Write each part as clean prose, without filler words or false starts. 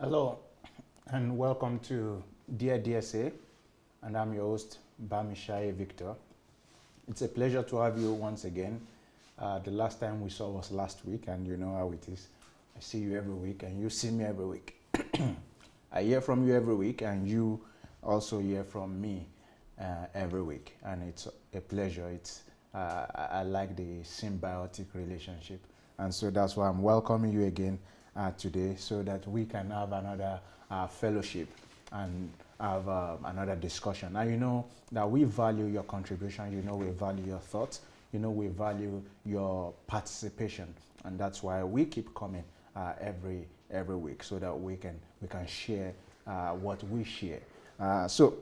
Hello, and welcome to Dear DSA, and I'm your host, Bamisaye Victor. It's a pleasure to have you once again. The last time we saw was last week, and you know how it is. I see you every week, and you see me every week. I hear from you every week, and you also hear from me every week, and it's a pleasure. I like the symbiotic relationship, and so that's why I'm welcoming you again today, so that we can have another fellowship and have another discussion. Now, you know that we value your contribution, you know we value your thoughts, you know we value your participation, and that's why we keep coming every week, so that we can share what we share. So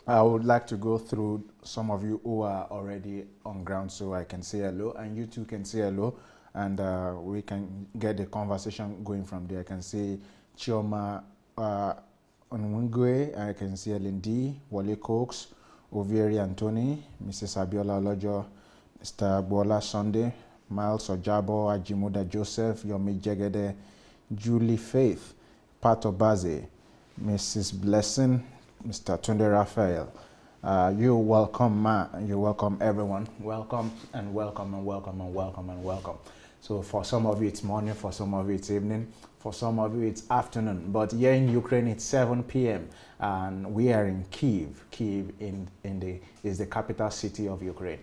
I would like to go through some of you who are already on ground, so I can say hello, and you too can say hello, and we can get the conversation going from there. I can see Chioma Onwungwe, I can see Ellen D, Wale Cox, Ovieri Anthony, Mrs. Abiola Olojo, Mr. Bola Sunday, Miles Ojabo, Ajimuda Joseph, Yomi Jegede, Julie Faith, Pat Obaze, Mrs. Blessing, Mr. Tunde Raphael. You're welcome, you're welcome, everyone. Welcome and welcome and welcome and welcome and welcome. So for some of you it's morning, for some of you it's evening, for some of you it's afternoon. But here in Ukraine it's 7 p.m. and we are in Kyiv. Kyiv is the capital city of Ukraine.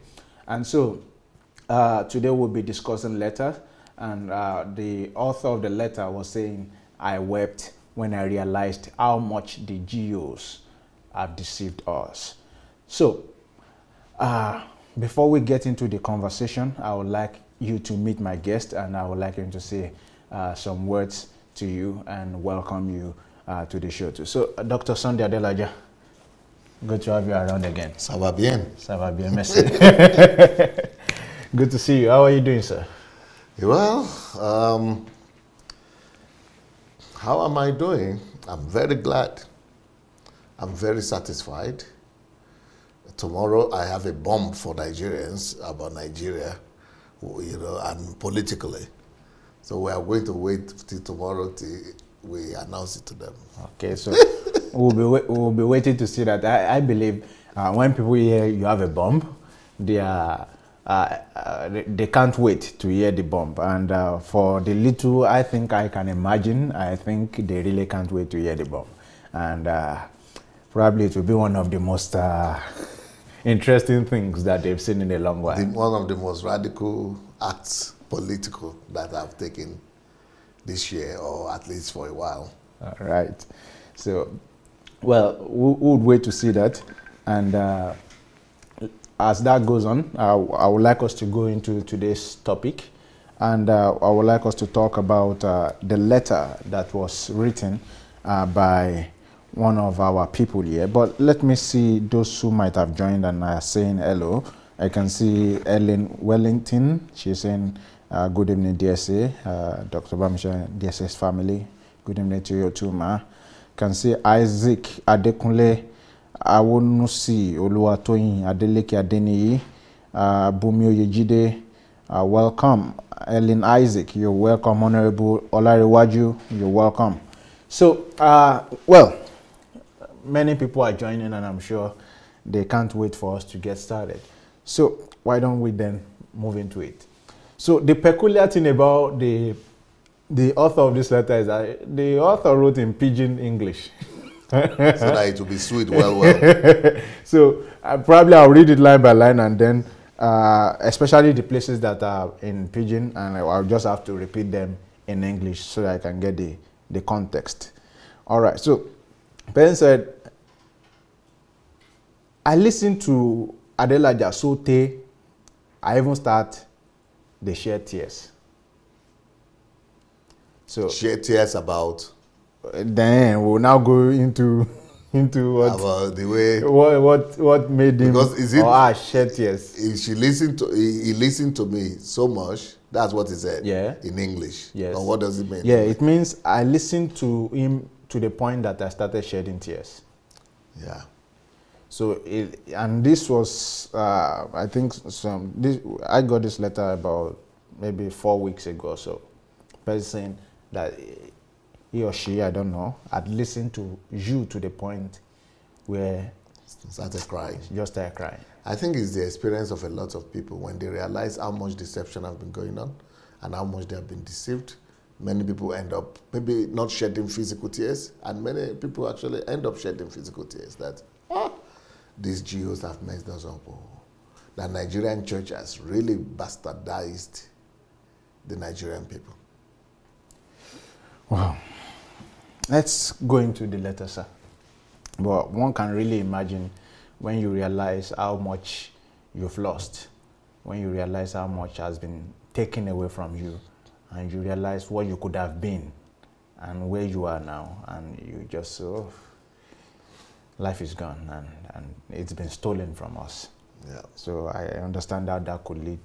And so today we'll be discussing letters, and the author of the letter was saying, "I wept when I realized how much the G.Os have deceived us." So before we get into the conversation, I would like you to meet my guest, and I would like him to say some words to you and welcome you to the show too. So Dr. Sunday Adelaja, good to have you around again. Ça va bien. Ça va bien, merci. Good to see you. How are you doing, sir? Well, how am I doing? I'm very glad. I'm very satisfied. Tomorrow I have a bomb for Nigerians about Nigeria, you know, and politically. So we are going to wait till tomorrow till we announce it to them. Okay, so we'll be waiting to see that. I believe when people hear you have a bomb, they can't wait to hear the bomb. And for the little I think I can imagine, I think they really can't wait to hear the bomb. And probably it will be one of the most interesting things that they've seen in a long while. One of the most radical acts, political, that I've taken this year, or at least for a while. All right. So, well, we would wait to see that. And as that goes on, I would like us to go into today's topic. And I would like us to talk about the letter that was written by one of our people here. But let me see those who might have joined and are saying hello. I can see Ellen Wellington. She's saying good evening, DSA. Dr. Bamisaye, DSA's family. Good evening to you too, ma. Can see Isaac Adekunle Awonusi Oluwatoyin Adeleke Adeniyi Bumi Oyejide. Welcome, Ellen Isaac. You're welcome, Honorable Olariwaju. You're welcome. So, well, many people are joining, and I'm sure they can't wait for us to get started. So why don't we then move into it? So the peculiar thing about the author of this letter is that the author wrote in pidgin English. So that it will be sweet, well. So probably I'll read it line by line, and then especially the places that are in pidgin, and I'll just have to repeat them in English so that I can get the context. All right, so Ben said, I listened to Adelaja Sote. I even start the shed tears. So Shed tears about. Then we'll now go into what About the way. what made him Because is it, or shed tears. he listened to me so much. That's what he said. Yeah. In English. Yes. But what does it mean? Yeah, it means I listened to him to the point that I started shedding tears. Yeah. So, and this was, I think, I got this letter about maybe 4 weeks ago or so. Person saying that he or she, I don't know, had listened to you to the point where Started crying. just started crying. I think it's the experience of a lot of people when they realize how much deception has been going on and how much they have been deceived. Many people end up maybe not shedding physical tears, and many people actually end up shedding physical tears that these G.Os have messed us up. The Nigerian church has really bastardized the Nigerian people. Wow. Let's go into the letter, sir. But one can really imagine when you realize how much you've lost, when you realize how much has been taken away from you, and you realize what you could have been and where you are now, and you just, oh, life is gone and it's been stolen from us. Yeah. So I understand how that could lead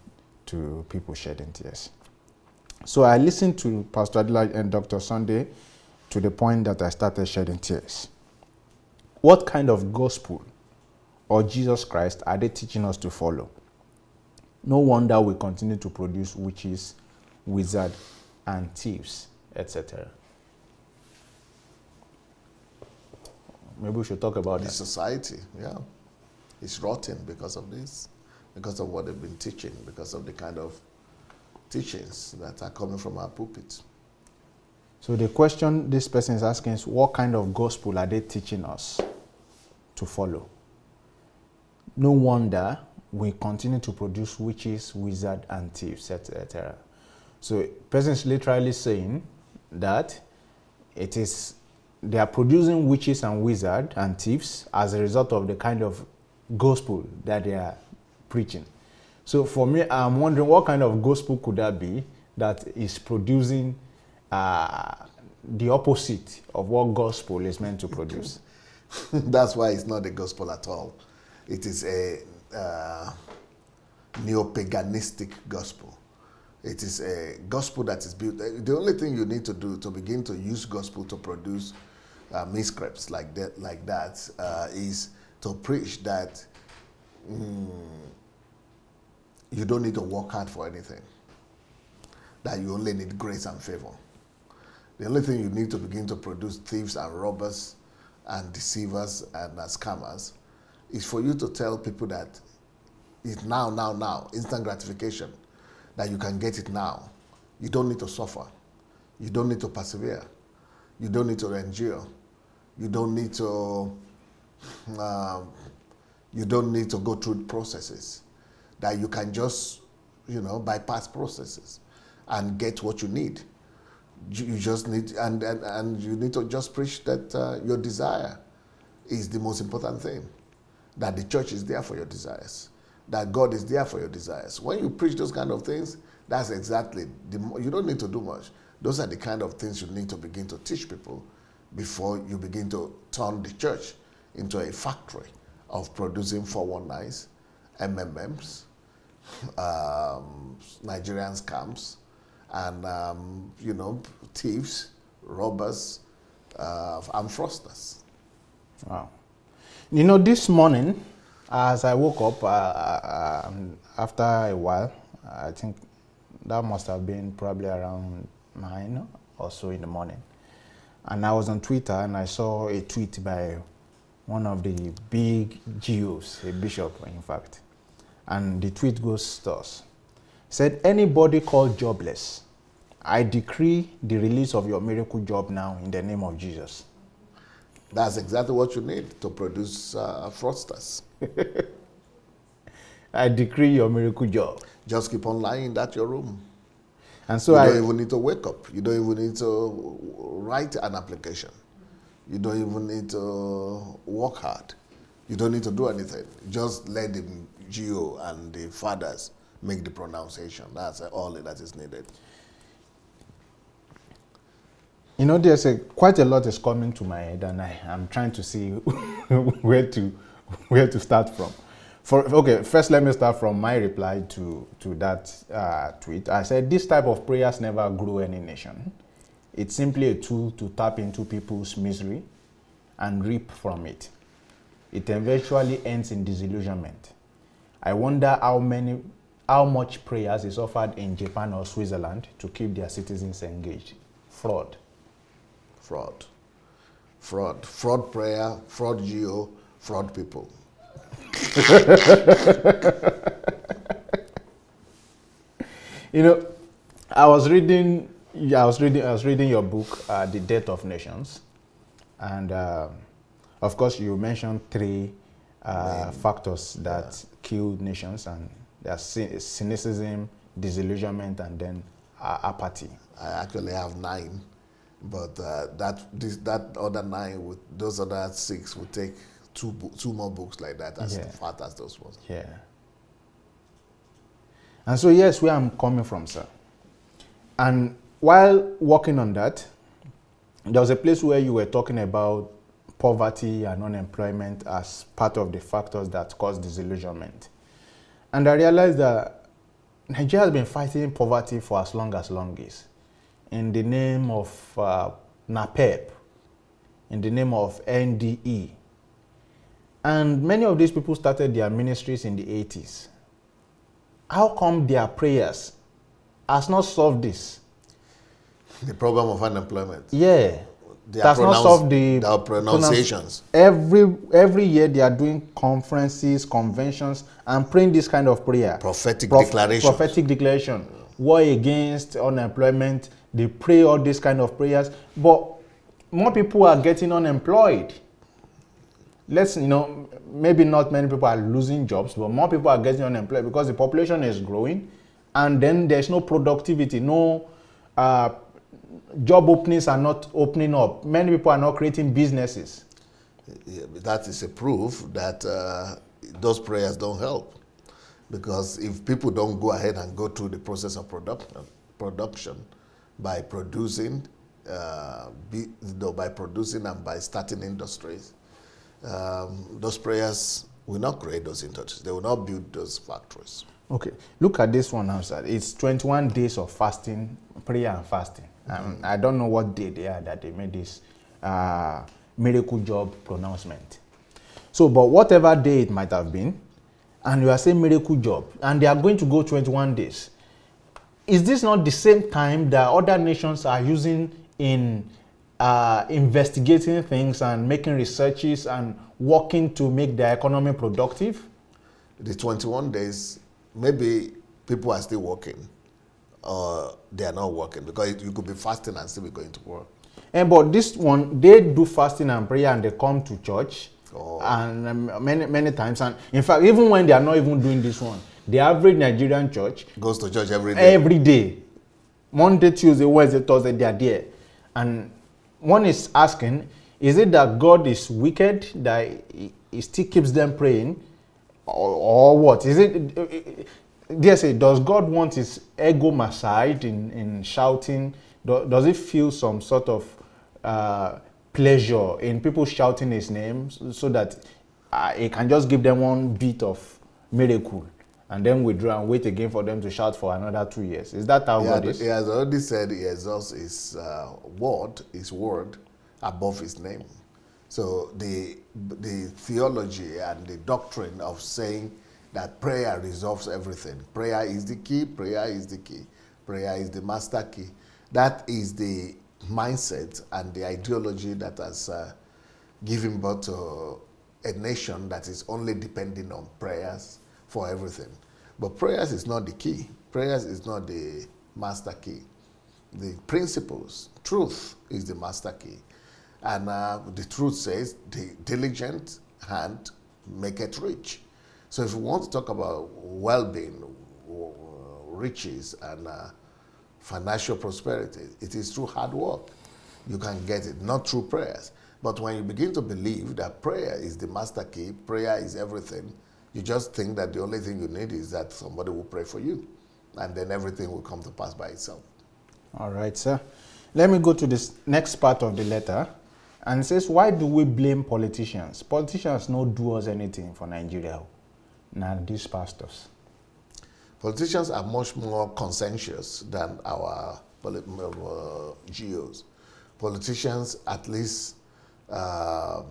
to people shedding tears. So I listened to Pastor Adela and Dr. Sunday to the point that I started shedding tears. What kind of gospel or Jesus Christ are they teaching us to follow? No wonder we continue to produce witches, wizards, and thieves, etc. Maybe we should talk about The this. society, yeah, it's rotten because of this, because of what they've been teaching, because of the kind of teachings that are coming from our pulpits. So the question this person is asking is, what kind of gospel are they teaching us to follow? No wonder we continue to produce witches, wizards, and thieves, etc. So the person is literally saying that they are producing witches and wizards and thieves as a result of the kind of gospel that they are preaching. So for me, I'm wondering what kind of gospel could that be that is producing the opposite of what gospel is meant to produce? That's why it's not the gospel at all. It is a neo-paganistic gospel. It is a gospel that is built. The only thing you need to do to begin to use gospel to produce manuscripts like that is to preach that you don't need to work hard for anything, that you only need grace and favor. The only thing you need to begin to produce thieves and robbers and deceivers and scammers is for you to tell people that it's now, instant gratification, that you can get it now. You don't need to suffer. You don't need to persevere. You don't need to endure. You don't need to go through processes, that you can just, bypass processes and get what you need. You just need, and you need to just preach that your desire is the most important thing, that the church is there for your desires, that God is there for your desires. When you preach those kind of things, that's exactly, you don't need to do much. Those are the kind of things you need to begin to teach people before you begin to turn the church into a factory of producing 419s, MMMs, Nigerian scams, and, thieves, robbers, and fraudsters. Wow. This morning, as I woke up, after a while, I think that must have been probably around 9 or so in the morning. And I was on Twitter and I saw a tweet by one of the big G.Os, a bishop, in fact. And the tweet goes thus. Said, anybody called jobless, I decree the release of your miracle job now in the name of Jesus. That's exactly what you need to produce fraudsters. I decree your miracle job. Just keep on lying in that your room. And so you don't even need to wake up. You don't even need to write an application. You don't even need to work hard. You don't need to do anything. Just let the G.O. and the fathers make the pronunciation. That's all that is needed. There's quite a lot is coming to my head, and I'm trying to see where to start from. First let me start from my reply to that tweet. I said, this type of prayers never grew any nation. It's simply a tool to tap into people's misery and reap from it. It eventually ends in disillusionment. I wonder how much prayers is offered in Japan or Switzerland to keep their citizens engaged. Fraud. Fraud. Fraud. Fraud prayer, fraud G.O., fraud people. You know, I was reading your book, The Death of Nations, and of course you mentioned three factors that kill nations, and there's cynicism, disillusionment, and then apathy. I actually have 9, but that other 9 with those other 6 would take two more books like that as fat as those ones. Yeah. And so yes, where I'm coming from, sir. And while working on that, there was a place where you were talking about poverty and unemployment as part of the factors that cause disillusionment. And I realized that Nigeria has been fighting poverty for as long is, in the name of NAPEP, in the name of NDE. And many of these people started their ministries in the 80s. How come their prayers has not solved this? The problem of unemployment. Yeah. That's not solved the pronunciations. Every year they are doing conferences, conventions, and praying this kind of prayer. Prophetic declaration. Prophetic declaration. War against unemployment. They pray all these kind of prayers. But more people are getting unemployed. Maybe not many people are losing jobs, but more people are getting unemployed because the population is growing, and then there's no productivity, no job openings are not opening up. Many people are not creating businesses. Yeah, that is a proof that those prayers don't help, because if people don't go ahead and go through the process of production by producing, and by starting industries, those prayers will not create those industries. They will not build those factories. Okay, look at this one now, sir. It's 21 days of fasting, prayer and fasting. I don't know what day they are that they made this miracle job pronouncement. So, but whatever day it might have been, and you are saying miracle job, and they are going to go 21 days. Is this not the same time that other nations are using in investigating things and making researches and working to make their economy productive? The 21 days, maybe people are still working, or they are not working, because you could be fasting and still be going to work. But this one, they do fasting and prayer and they come to church, and many times. And in fact, even when they are not even doing this one, the average Nigerian church goes to church every day. Every day. Monday, Tuesday, Wednesday, Thursday, they are there. And one is asking, is it that God is wicked, that he still keeps them praying, or what? Is it, does God want his ego massaged in shouting? Does he feel some sort of pleasure in people shouting his name so that he can just give them one bit of miracle and then withdraw and wait again for them to shout for another 2 years? Is that how God is? He has already said he exalts his word above his name. So the theology and the doctrine of saying that prayer resolves everything. Prayer is the key, prayer is the key, prayer is the master key. That is the mindset and the ideology that has given birth to a nation that is only depending on prayers for everything. But prayers is not the key. Prayers is not the master key. The principles, truth is the master key. And the truth says, the diligent hand maketh rich. So if we want to talk about well-being, riches, and financial prosperity, it is through hard work. You can get it, not through prayers. But when you begin to believe that prayer is the master key, prayer is everything, you just think that the only thing you need is that somebody will pray for you, and then everything will come to pass by itself. All right, sir. Let me go to this next part of the letter. And it says, why do we blame politicians? Politicians don't do us anything for Nigeria. Now, these pastors. Politicians are much more conscientious than our G.Os. Politicians, at least, they are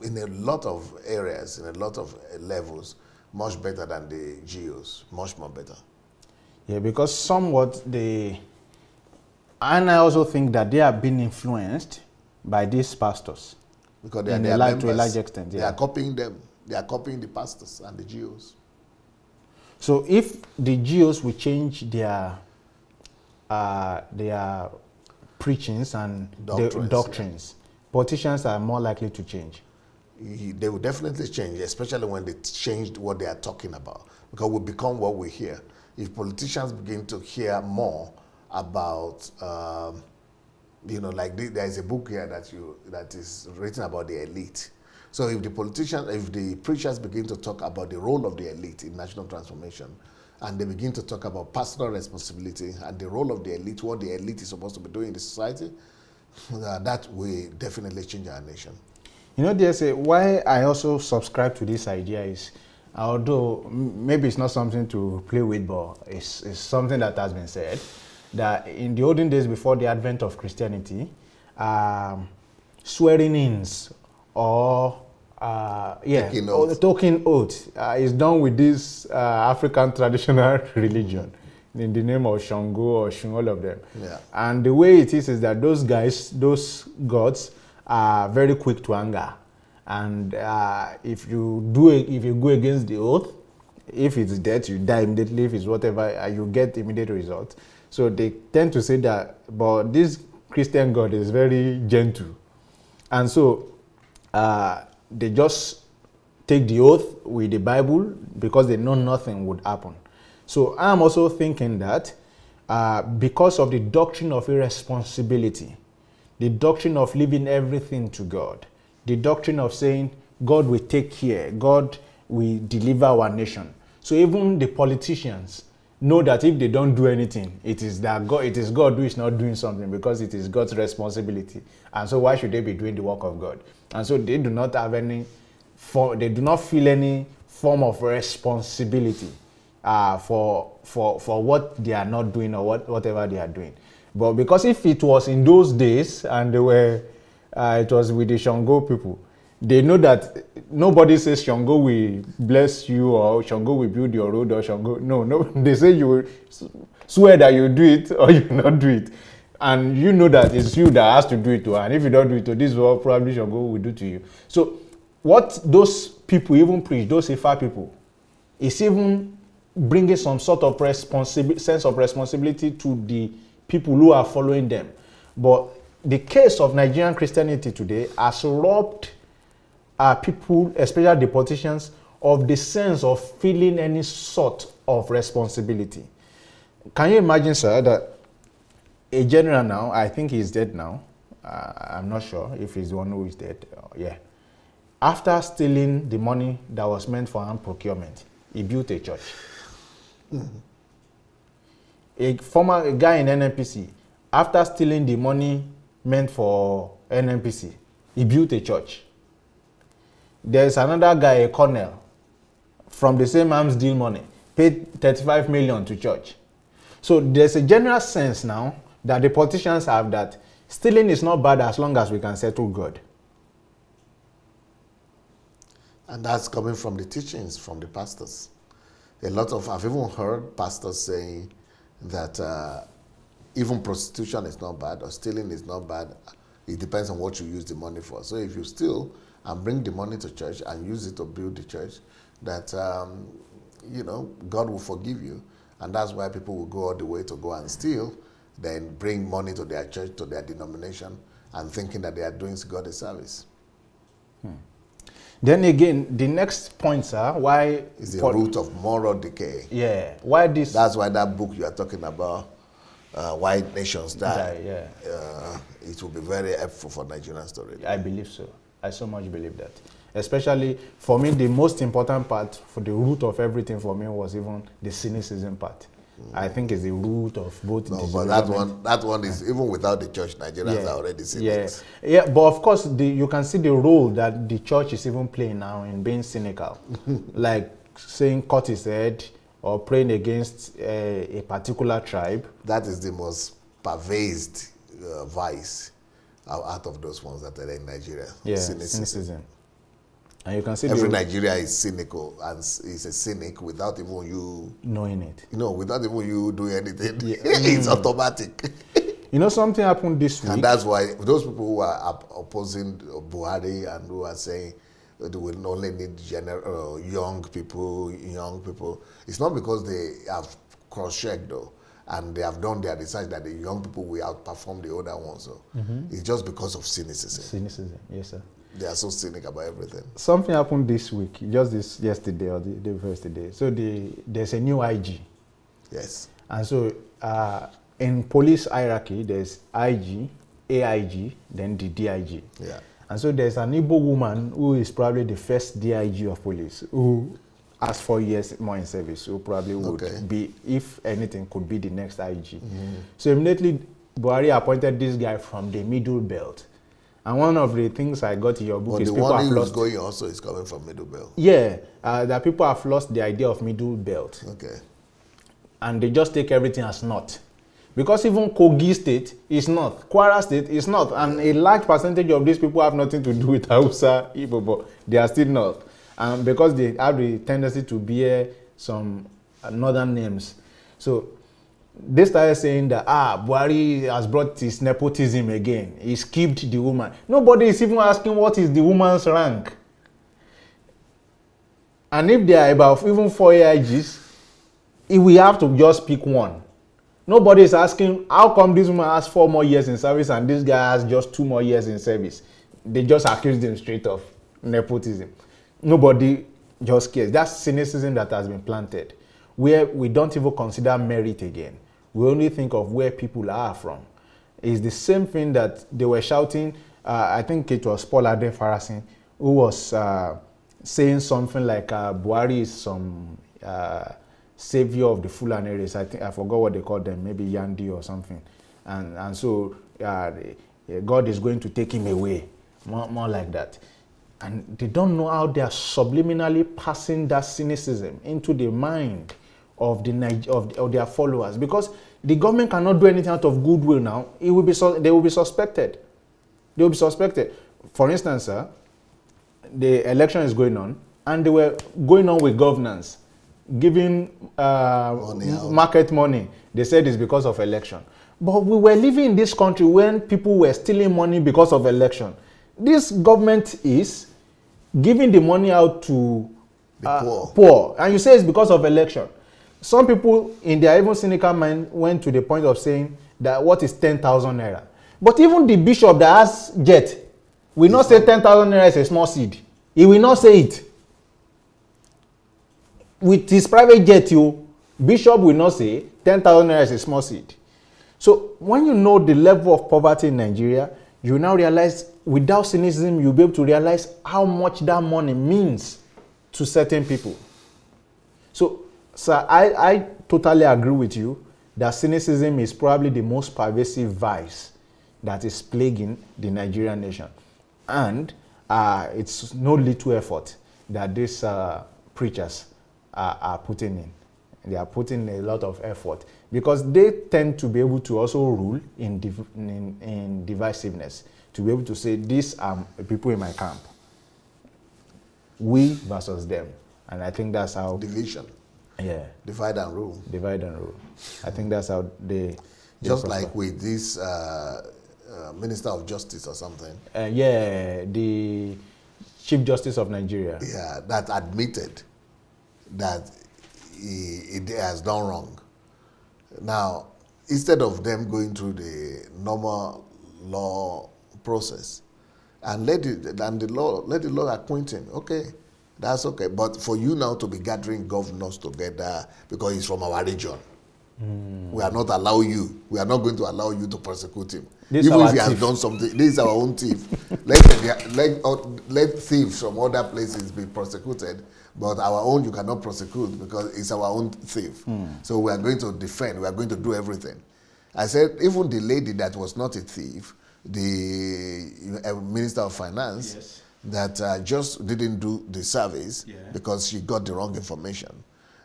in a lot of areas, in a lot of levels, much better than the G.Os, much more better. Yeah, because somewhat And I also think that they are being influenced by these pastors. Because they are In their a large, to a members. large extent, They yeah. are copying them. They are copying the pastors and the G.Os. So if the G.Os will change their preachings and Doctrines, doctrines, politicians are more likely to change. They will definitely change, especially when they changed what they are talking about, because we become what we hear. If politicians begin to hear more about, like there is a book here that is written about the elite. So if the preachers begin to talk about the role of the elite in national transformation, and they begin to talk about personal responsibility and the role of the elite, what the elite is supposed to be doing in the society, that will definitely change our nation. You know, there's why I also subscribe to this idea is, although maybe it's not something to play with, but it's something that has been said, that in the olden days before the advent of Christianity, swearing-ins or taking oath is done with this African traditional religion in the name of Shango or Shun, all of them. Yeah. And the way it is that those gods are very quick to anger, and if you go against the oath, if it's death, you die immediately. If it's whatever, you get immediate results. So they tend to say that, but this Christian God is very gentle, and so they just take the oath with the Bible because they know nothing would happen. So I'm also thinking that because of the doctrine of irresponsibility, the doctrine of leaving everything to God, the doctrine of saying God will take care, God will deliver our nation. So even the politicians know that if they don't do anything, it is God who is not doing something, because it is God's responsibility. And so why should they be doing the work of God? And so they do not have they do not feel any form of responsibility for what they are not doing or whatever they are doing. But because if it was in those days and they were, it was with the Shango people, they know that nobody says Shango will bless you or Shango will build your road or Shango. No, they say you will swear that you do it or you not do it. And you know that it's you that has to do it to her. And if you don't do it to this, what probably Shango will do to you. So what those people even preach, those Ifa people, is even bringing some sort of sense of responsibility to the people who are following them. But the case of Nigerian Christianity today has robbed people, especially the politicians, of the sense of feeling any sort of responsibility. Can you imagine, sir, that a general now, I think he's dead now, I'm not sure if he's the one who is dead, yeah. After stealing the money that was meant for armed procurement, he built a church. A guy in NNPC, after stealing the money meant for NNPC, he built a church. There's another guy, a colonel, from the same arms deal money, paid 35 million to church. So there's a general sense now that the politicians have that stealing is not bad as long as we can settle God. And that's coming from the teachings from the pastors. I've even heard pastors saying that even prostitution is not bad or stealing is not bad. It depends on what you use the money for. So if you steal and bring the money to church and use it to build the church, that, God will forgive you. And that's why people will go all the way to go and steal, then bring money to their church, to their denomination, and thinking that they are doing God a service. Then again, the next points are why is the root of moral decay. Yeah. Why this? That's why that book you are talking about, Why Nations Die. Yeah. It will be very helpful for Nigerians to read. I believe so. I so much believe that. Especially for me, the most important part for the root of everything for me was even the cynicism part. I think it's the root of both. No, but that one is even without the church, Nigerians are already cynics. Yeah. But of course, you can see the role that the church is even playing now in being cynical, like saying cut his head or praying against a particular tribe. That is the most pervasive vice out of those ones that are in Nigeria. Yeah, cynicism. And you can see every Nigeria is cynical and is a cynic without even you knowing it. Without even you doing anything. Yeah. It's automatic. You know, something happened this week. And that's why those people who are opposing Buhari and who are saying they will only need young people, it's not because they have cross-checked though, and they have done their research that the young people will outperform the older ones. So it's just because of cynicism. Cynicism, yes, sir. They are so cynic about everything. Something happened this week, just this yesterday or the day first day. So there's a new IG. Yes. And so in police hierarchy, there's IG, AIG, then the DIG. Yeah. And so there's an Igbo woman who is probably the first DIG of police who has 4 years more in service, who probably would be, if anything, could be the next IG. So immediately, Buhari appointed this guy from the middle belt. And one of the things I got in your book is people have lost. The one who's going also is coming from middle belt. Yeah, that people have lost the idea of middle belt. Okay. And they just take everything as not. Because even Kogi State is not, Kwara State is not, and a large percentage of these people have nothing to do with Hausa, Igbo, but they are still not. And because they have the tendency to bear some northern names. So they started saying that, Buhari has brought his nepotism again. He skipped the woman. Nobody is even asking what is the woman's rank. And if there are about even 4 AIGs, we have to just pick one. Nobody is asking, how come this woman has 4 more years in service and this guy has just 2 more years in service? They just accuse them straight of nepotism. Nobody just cares. That's cynicism that has been planted, where we don't even consider merit again. We only think of where people are from. It's the same thing that they were shouting, I think it was Paul Ade Farasin, who was saying something like Buhari is some savior of the Fulani race. I forgot what they called them, maybe Yandi or something. And so God is going to take him away, more like that. And they don't know how they are subliminally passing that cynicism into the mind of their followers, because the government cannot do anything out of goodwill now. They will be suspected. They will be suspected. For instance, the election is going on, and they were going on with governance, giving market money. They said it's because of election. But we were living in this country when people were stealing money because of election. This government is giving the money out to the poor. And you say it's because of election. Some people in their even cynical mind went to the point of saying that what is 10,000 naira? But even the bishop that has jet will not say 10,000 naira is a small seed. He will not say it. With his private jet, bishop will not say 10,000 naira is a small seed. So when you know the level of poverty in Nigeria, you now realize, without cynicism, you'll be able to realize how much that money means to certain people. So, sir, I totally agree with you that cynicism is probably the most pervasive vice that is plaguing the Nigerian nation. And it's no little effort that these preachers are putting in. They are putting a lot of effort because they tend to be able to also rule in divisiveness, to be able to say, these are people in my camp. We versus them. And I think that's how... Division. Yeah. Divide and rule. Divide and rule. I think that's how they just like with this Minister of Justice or something. Yeah, the Chief Justice of Nigeria. Yeah, that admitted that he has done wrong. Now, instead of them going through the normal law process and let the law acquaint him, okay, that's okay. But for you now to be gathering governors together because he's from our region, we are not going to allow you to prosecute him. Even if he has done something, this is our own thief. Let thieves from other places be prosecuted, but our own you cannot prosecute because it's our own thief. So we are going to defend, we are going to do everything. I said, even the lady that was not a thief, the Minister of Finance, yes, that just didn't do the service because she got the wrong information.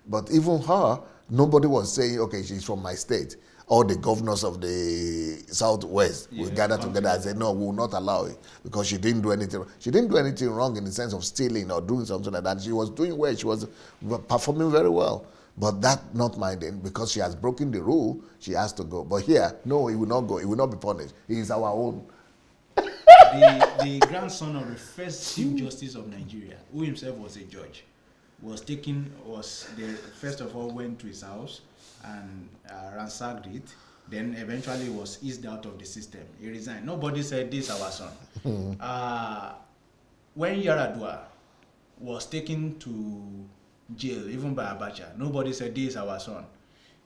But even her, nobody was saying, okay, she's from my state. All the governors of the Southwest will gather together and say, no, we will not allow it because she didn't do anything. She didn't do anything wrong in the sense of stealing or doing something like that. She was doing well. She was performing very well. But that not minding, because she has broken the rule, she has to go. But here, no, he will not go. He will not be punished. He is our own. The grandson of the first Chief Justice of Nigeria, who himself was a judge, first of all went to his house and ransacked it. Then eventually was eased out of the system. He resigned. Nobody said this is our son. When Yaradua was taken to jail, even by Abacha, nobody said this is our son.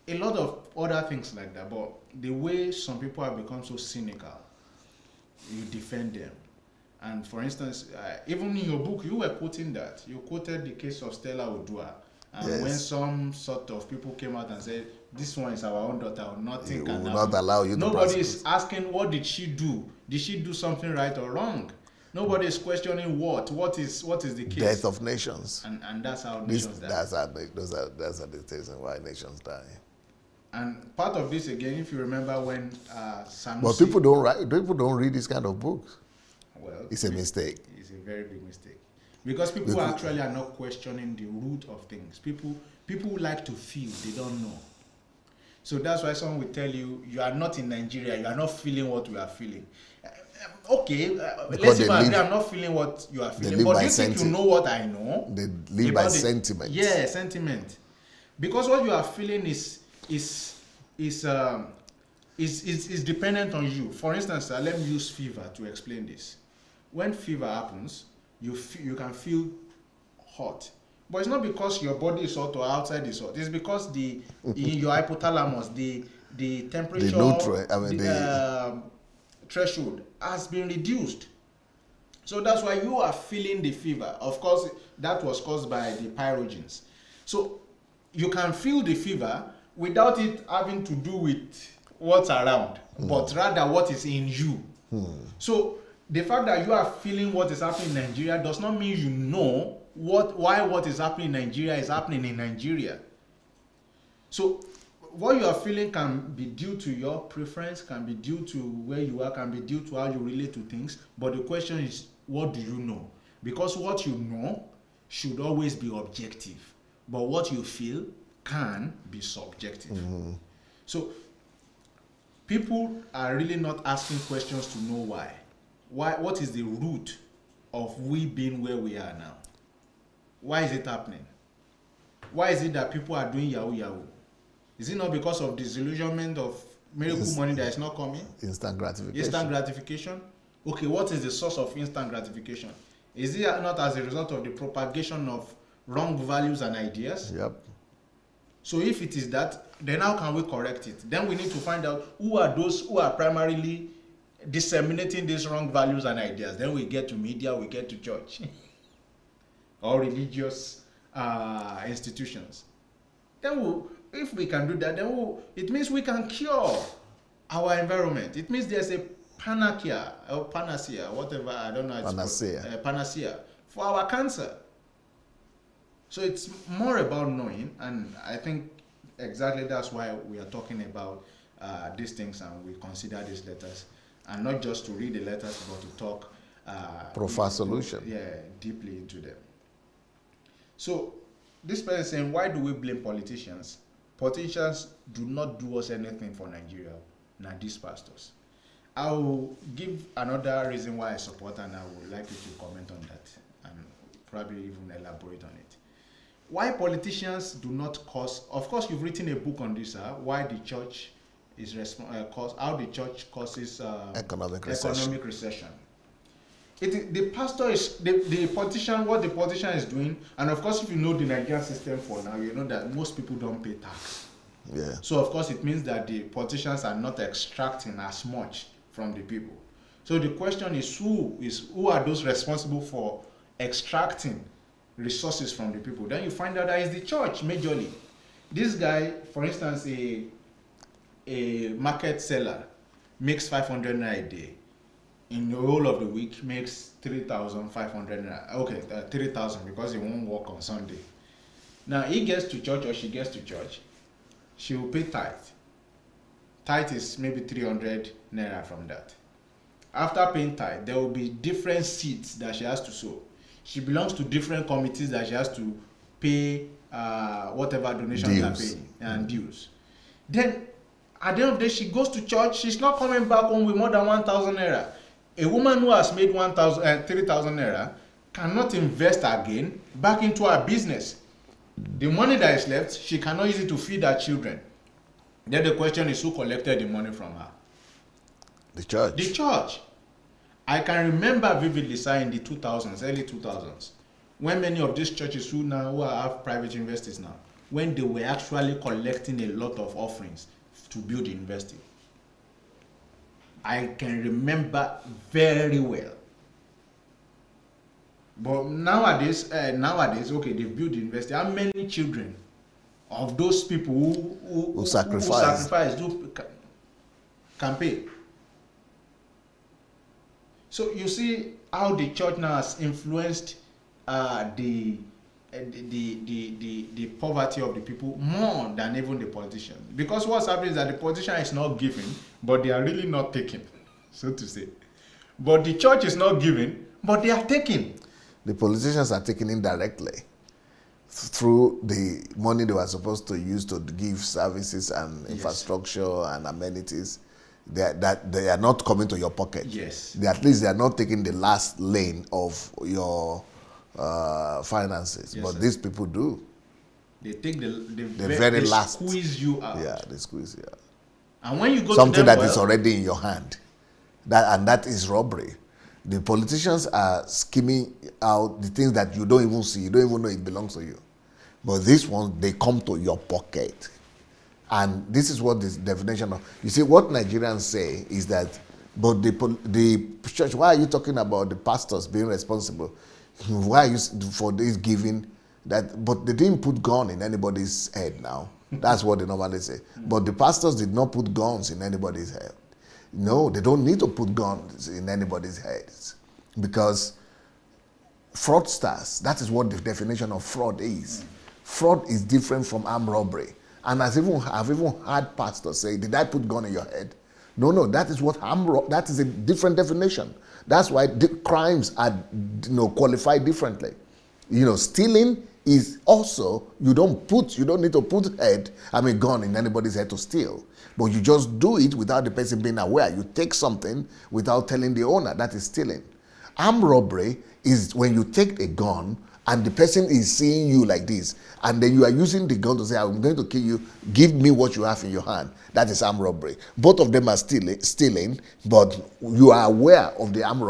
A lot of other things like that, but the way some people have become so cynical, you defend them. And for instance, even in your book, you were quoting that. You quoted the case of Stella Odua. And Yes. when some sort of people came out and said, this one is our own daughter, or nothing He can will happen. not allow you to Nobody is prosecute. asking, what did she do? Did she do something right or wrong? Nobody is questioning what is the case. Death of nations. And that's how This, nations die. that's the reason why nations die. And part of this again, if you remember when Sanusi, But people don't read this kind of books. well, It's a mistake. It's a very big mistake. Because people actually are not questioning the root of things. People like to feel, they don't know. So that's why someone will tell you, you are not in Nigeria, you are not feeling what we are feeling. Okay, let's even agree, I'm not feeling what you are feeling. But do you think you know what I know? They live by sentiment. Yeah, sentiment. Because what you are feeling is dependent on you. For instance, let me use fever to explain this. When fever happens, you can feel hot. But it's not because your body is hot or outside is hot. It's because in your hypothalamus, the temperature, the threshold has been reduced. So that's why you are feeling the fever. Of course, that was caused by the pyrogens. So you can feel the fever without it having to do with what's around, but rather what is in you. So the fact that you are feeling what is happening in Nigeria does not mean you know why what is happening in Nigeria is happening in Nigeria. So what you are feeling can be due to your preference, can be due to where you are, can be due to how you relate to things. But the question is, what do you know? Because what you know should always be objective. But what you feel can be subjective. So people are really not asking questions to know why. What is the root of we being where we are now? Why is it happening? Why is it that people are doing yahoo yahoo? Is it not because of disillusionment of miracle money that is not coming? Instant gratification. Instant gratification? Okay, what is the source of instant gratification? Is it not as a result of the propagation of wrong values and ideas? Yep. So if it is that, then how can we correct it? Then we need to find out who are those who are primarily disseminating these wrong values and ideas. Then we get to media, we get to church or religious institutions. Then if we can do that, then it means we can cure our environment. It means there's a panacea, whatever, I don't know. Panacea for our cancer. So it's more about knowing, and I think exactly that's why we are talking about these things, and we consider these letters, and not just to read the letters, but to talk Profile solution. Deeply into them. So this person is saying, why do we blame politicians? Politicians do not do us anything for Nigeria, not these pastors. I will give another reason why I support, and I would like you to comment on that and probably even elaborate on it. Why politicians do not cause, of course you've written a book on this, why the church is how the church causes economic recession. The pastor is the politician, what the politician is doing, and of course if you know the Nigerian system for now, you know that most people don't pay tax. Yeah. So of course it means that the politicians are not extracting as much from the people. So the question is who are those responsible for extracting resources from the people? Then you find out that it's the church majorly. This guy, for instance, a market seller makes 500 naira a day. In the whole of the week makes 3,500 naira. Okay, 3,000 because he won't work on Sunday. Now he gets to church or she gets to church, she will pay tithe. Tithe is maybe 300 naira from that. After paying tithe, there will be different seeds that she has to sow. She belongs to different committees that she has to pay whatever donations are paying and dues. Then at the end of the day, she goes to church. She's not coming back home with more than 1,000 naira. A woman who has made 3,000 naira cannot invest again back into her business. The money that is left, she cannot use it to feed her children. Then the question is, who collected the money from her? The church. The church. I can remember vividly, sir, in the 2000s, early 2000s, when many of these churches who have private universities now, when they were actually collecting a lot of offerings to build the university. I can remember very well. But nowadays, okay, they've built the university. How many children of those people who sacrifice can pay? So you see how the church now has influenced the poverty of the people more than even the politician. Because what's happening is that the politician is not giving, but they are really not taking, so to say. But the church is not giving, but they are taking. The politicians are taking indirectly through the money they were supposed to use to give services and infrastructure and amenities. They are not coming to your pocket. Yes. At least they are not taking the last lane of your finances. Yes, but sir. These people do. They take the very last. Squeeze you out. Yeah, they squeeze you out. And when you go something to them, that is already in your hand, that is robbery. The politicians are skimming out the things that you don't even see. You don't even know it belongs to you. But these ones, they come to your pocket. And this is what this definition of, you see, what Nigerians say is that, but the church, why are you talking about the pastors being responsible? Why are you for this giving that? But they didn't put gun in anybody's head now. That's what they normally say. But the pastors did not put guns in anybody's head. No, they don't need to put guns in anybody's heads, because fraudsters, that is what the definition of fraud is. Fraud is different from armed robbery. And I've even heard pastors say, did I put gun in your head? No, that is what that is a different definition. That's why crimes are qualified differently. Stealing is also, you don't need to put gun in anybody's head to steal. But you just do it without the person being aware. You take something without telling the owner. That is stealing. Armed robbery is when you take a gun and the person is seeing you like this, and then you are using the gun to say, I'm going to kill you, give me what you have in your hand. That is armed robbery. Both of them are stealing, but you are aware of the armed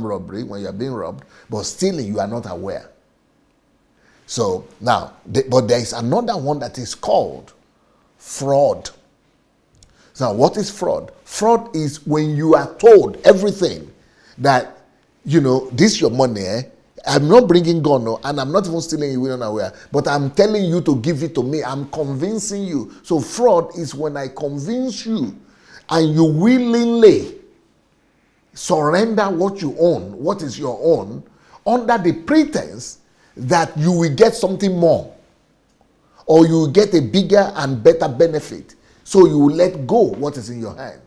robbery when you are being robbed, but stealing, you are not aware. So now, but there is another one that is called fraud. So what is fraud? Fraud is when you are told everything that, this is your money, I'm not bringing gun, and I'm not even stealing you, unaware, but I'm telling you to give it to me. I'm convincing you. So fraud is when I convince you and you willingly surrender what you own, what is your own, under the pretense that you will get something more, or you will get a bigger and better benefit. So you will let go what is in your hand.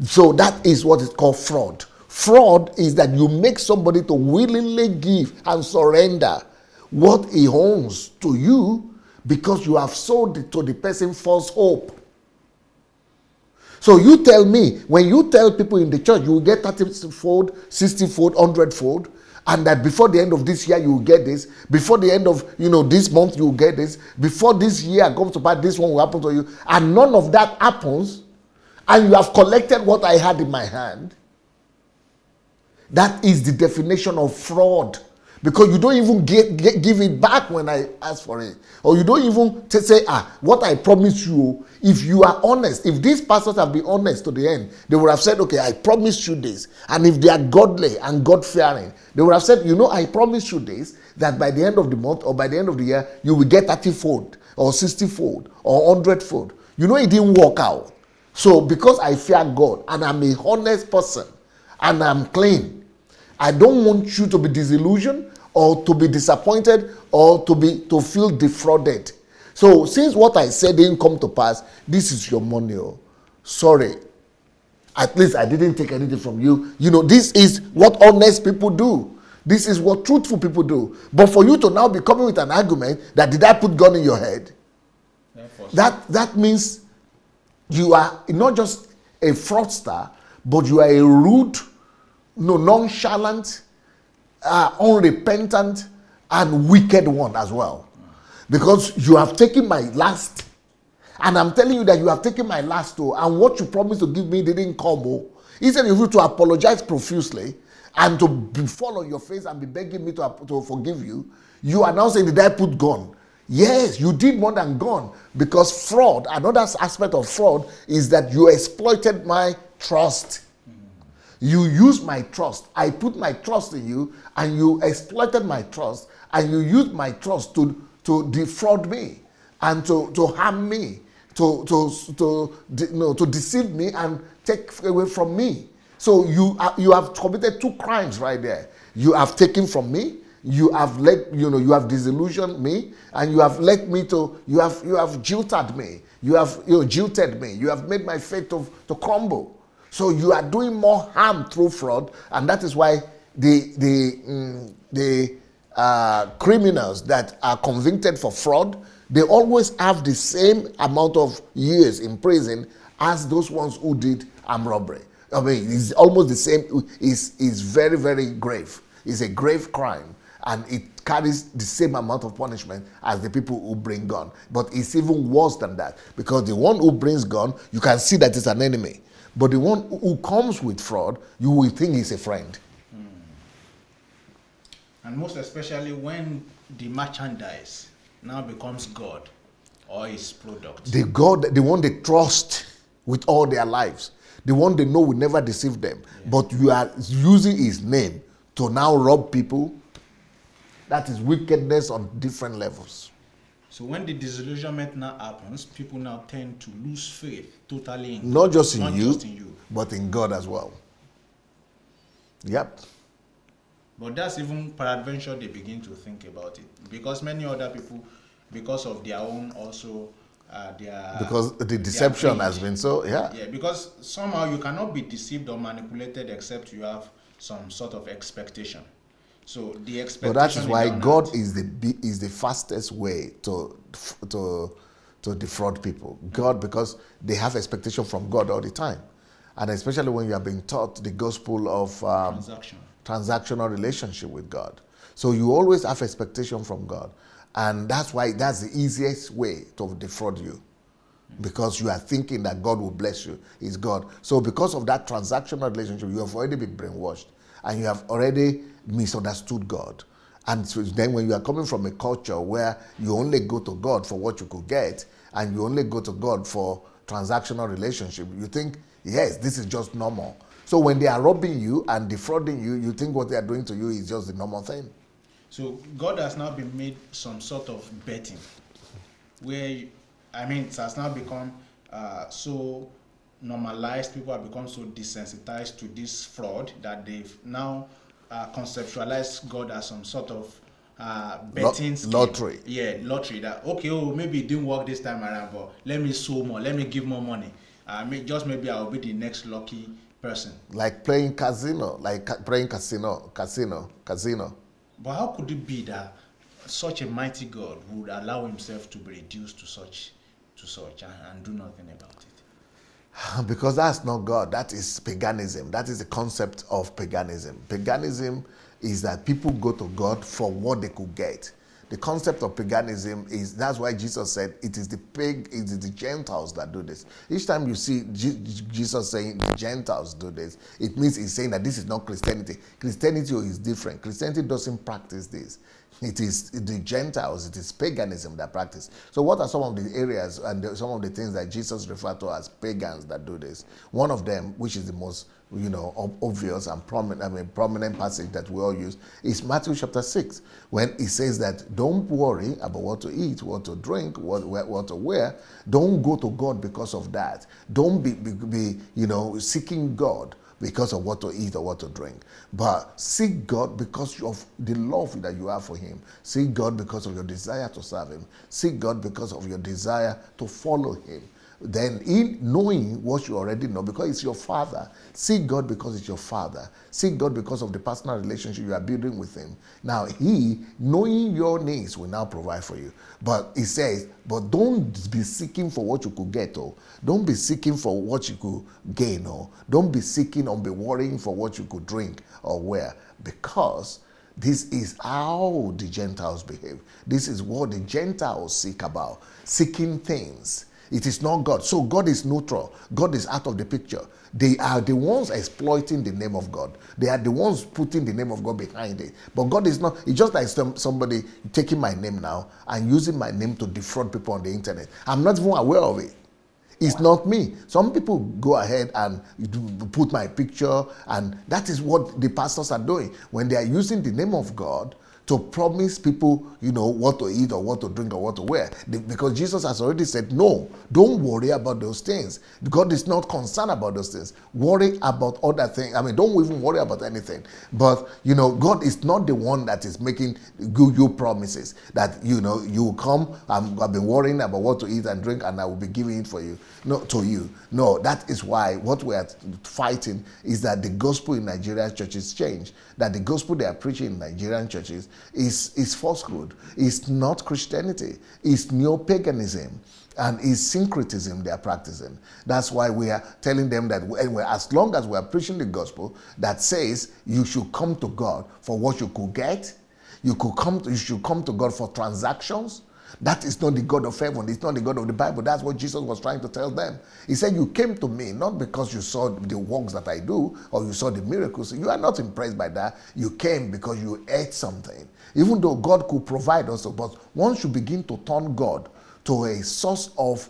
So that is what is called fraud. Fraud is that you make somebody to willingly give and surrender what he owns to you because you have sold it to the person false hope. So you tell me, when you tell people in the church you will get 30-fold, 60-fold, 100-fold, and that before the end of this year you will get this, before the end of this month you will get this, before this year comes to pass, this one will happen to you, and none of that happens, and you have collected what I had in my hand, that is the definition of fraud. Because you don't even give it back when I ask for it. Or you don't even say, what I promised you, if you are honest, if these pastors have been honest to the end, they would have said, okay, I promised you this. And if they are godly and God-fearing, they would have said, I promised you this, that by the end of the month or by the end of the year, you will get 30-fold or 60-fold or 100-fold. It didn't work out. So because I fear God and I'm a honest person and I'm clean, I don't want you to be disillusioned or to be disappointed or to feel defrauded. So since what I said didn't come to pass, this is your money. Sorry. At least I didn't take anything from you. This is what honest people do. This is what truthful people do. But for you to now be coming with an argument that did I put gun in your head? That means you are not just a fraudster, but you are a rude, nonchalant, unrepentant, and wicked one as well. Because you have taken my last, and I'm telling you that you have taken my last, and what you promised to give me didn't come. Instead of you to apologize profusely and to fall on your face and be begging me to forgive you, you are now saying, did I put gun? Yes, you did more than gun, because fraud, another aspect of fraud is that you exploited my trust. You used my trust. I put my trust in you, and you exploited my trust, and you used my trust to defraud me and to harm me, to deceive me and take away from me. So you have committed two crimes right there. You have taken from me. You have you have disillusioned me, and you have led me to, you have jilted me. You have jilted me. You have made my faith to crumble. So you are doing more harm through fraud, and that is why the criminals that are convicted for fraud, they always have the same amount of years in prison as those ones who did armed robbery. I mean, it's almost the same. It's very, very grave. It's a grave crime, and it carries the same amount of punishment as the people who bring gun. But it's even worse than that, because the one who brings gun, you can see that it's an enemy. But the one who comes with fraud, you will think he's a friend. And most especially when the merchandise now becomes God or his product. The God, the one they trust with all their lives, the one they know will never deceive them. Yeah. But you are using his name to now rob people. That is wickedness on different levels. So when the disillusionment now happens, people now tend to lose faith totally in not God, just in not you, just in you, but in God as well. Yep. But that's even peradventure they begin to think about it, because many other people, because of their own also because the deception has been so, yeah. Yeah, because somehow you cannot be deceived or manipulated except you have some sort of expectation. So the expectation. But that is why God is the fastest way to defraud people. God, because they have expectation from God all the time, and especially when you are being taught the gospel of transactional relationship with God. So you always have expectation from God, and that's why that's the easiest way to defraud you, because you are thinking that God will bless you. Is God. So because of that transactional relationship, you have already been brainwashed, and you have already misunderstood God. And so then when you are coming from a culture where you only go to God for what you could get, and you only go to God for transactional relationship, you think, yes, this is just normal. So when they are robbing you and defrauding you, you think what they are doing to you is just the normal thing. So God has now been made some sort of betting, where, I mean, it has now become so normalized, people have become so desensitized to this fraud that they've now conceptualized God as some sort of betting scheme. Lottery. Yeah, lottery. That, okay, oh, maybe it didn't work this time around, but let me sow more, let me give more money. Maybe I'll be the next lucky person. Like playing casino, casino. But how could it be that such a mighty God would allow himself to be reduced to such and do nothing about it? Because that's not God. That is paganism. That is the concept of paganism. Paganism is that people go to God for what they could get. The concept of paganism is, that's why Jesus said it is the Gentiles that do this. Each time you see Jesus saying the Gentiles do this, it means he's saying that this is not Christianity. Christianity is different. Christianity doesn't practice this. It is the Gentiles, it is paganism that practice. So what are some of the areas and some of the things that Jesus referred to as pagans that do this? One of them, which is the most obvious and prominent passage that we all use, is Matthew chapter 6, when he says that don't worry about what to eat, what to drink, what to wear. Don't go to God because of that. Don't be seeking God because of what to eat or what to drink. But seek God because of the love that you have for him. Seek God because of your desire to serve him. Seek God because of your desire to follow him. then in knowing what you already know, because it's your Father, seek God because it's your Father. Seek God because of the personal relationship you are building with him. Now he, knowing your needs, will now provide for you. But he says, but don't be seeking for what you could get, or don't be seeking for what you could gain, or don't be seeking or be worrying for what you could drink or wear, because this is how the Gentiles behave. This is what the Gentiles seek about, seeking things. It is not God. So God is neutral. God is out of the picture. They are the ones exploiting the name of God. They are the ones putting the name of God behind it. But God is not. It's just like somebody taking my name now and using my name to defraud people on the internet. I'm not even aware of it. It's not me. Some people go ahead and put my picture, and that is what the pastors are doing when they are using the name of God to promise people, what to eat or what to drink or what to wear. Because Jesus has already said, no, don't worry about those things. God is not concerned about those things. Worry about other things. I mean, don't even worry about anything. But, God is not the one that is making you promises that, you will come, I've been worrying about what to eat and drink, and I will be giving it for you. No, to you. No, that is why what we are fighting is that the gospel in Nigerian churches change. That the gospel they are preaching in Nigerian churches is falsehood. It's not Christianity. It's neo-paganism. And it's syncretism they are practicing. That's why we are telling them that as long as we are preaching the gospel that says you should come to God for what you could get, you should come to God for transactions. That is not the God of heaven. It's not the God of the Bible. That's what Jesus was trying to tell them. He said, you came to me not because you saw the works that I do or you saw the miracles. You are not impressed by that. You came because you ate something. Even though God could provide also, but once you begin to turn God to a source of,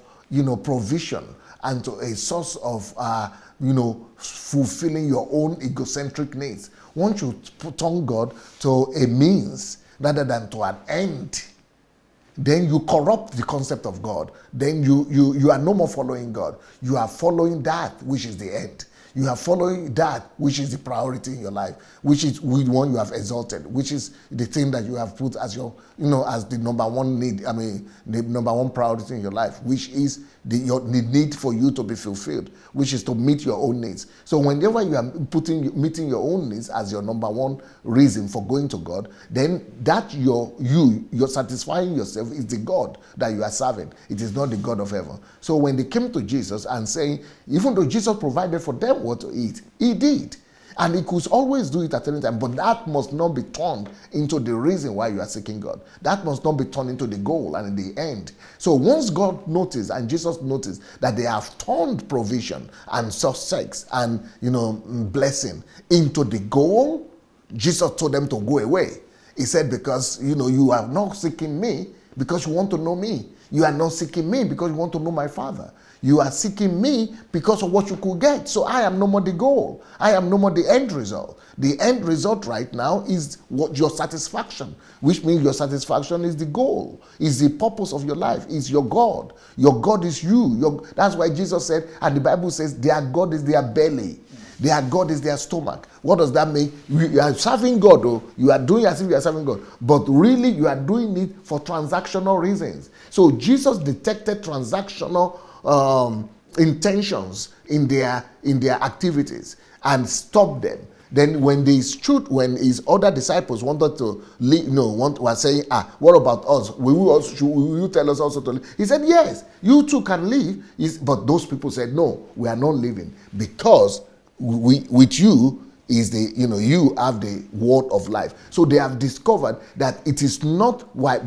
provision and to a source of, fulfilling your own egocentric needs. Once you turn God to a means rather than to an end, then you corrupt the concept of God. Then you are no more following God. You are following that which is the end. You are following that which is the priority in your life, which is the one you have exalted, which is the thing that you have put as your, as the number one need, the number one priority in your life, which is the need for you to be fulfilled, which is to meet your own needs. So whenever you are meeting your own needs as your number one reason for going to God, then that you're satisfying yourself is the God that you are serving. It is not the God of heaven. So when they came to Jesus and saying, even though Jesus provided for them what to eat, he did. And he could always do it at any time, but that must not be turned into the reason why you are seeking God. That must not be turned into the goal and in the end. So once God noticed and Jesus noticed that they have turned provision and success and blessing into the goal, Jesus told them to go away. He said, because you are not seeking me because you want to know me. You are not seeking me because you want to know my Father. You are seeking me because of what you could get. So I am no more the goal. I am no more the end result. The end result right now is what your satisfaction, which means your satisfaction is the goal, is the purpose of your life, is your God. Your God is you. That's why Jesus said, and the Bible says, their God is their belly. Their God is their stomach. What does that mean? You are serving God, though. You are doing as if you are serving God. But really, you are doing it for transactional reasons. So Jesus detected transactional intentions in their activities and stopped them. Then when his other disciples wanted to leave, were saying, what about us? Will you tell us also to leave? He said, yes, you too can leave. But those people said, no, we are not leaving because with you is you have the word of life. So they have discovered that it is not by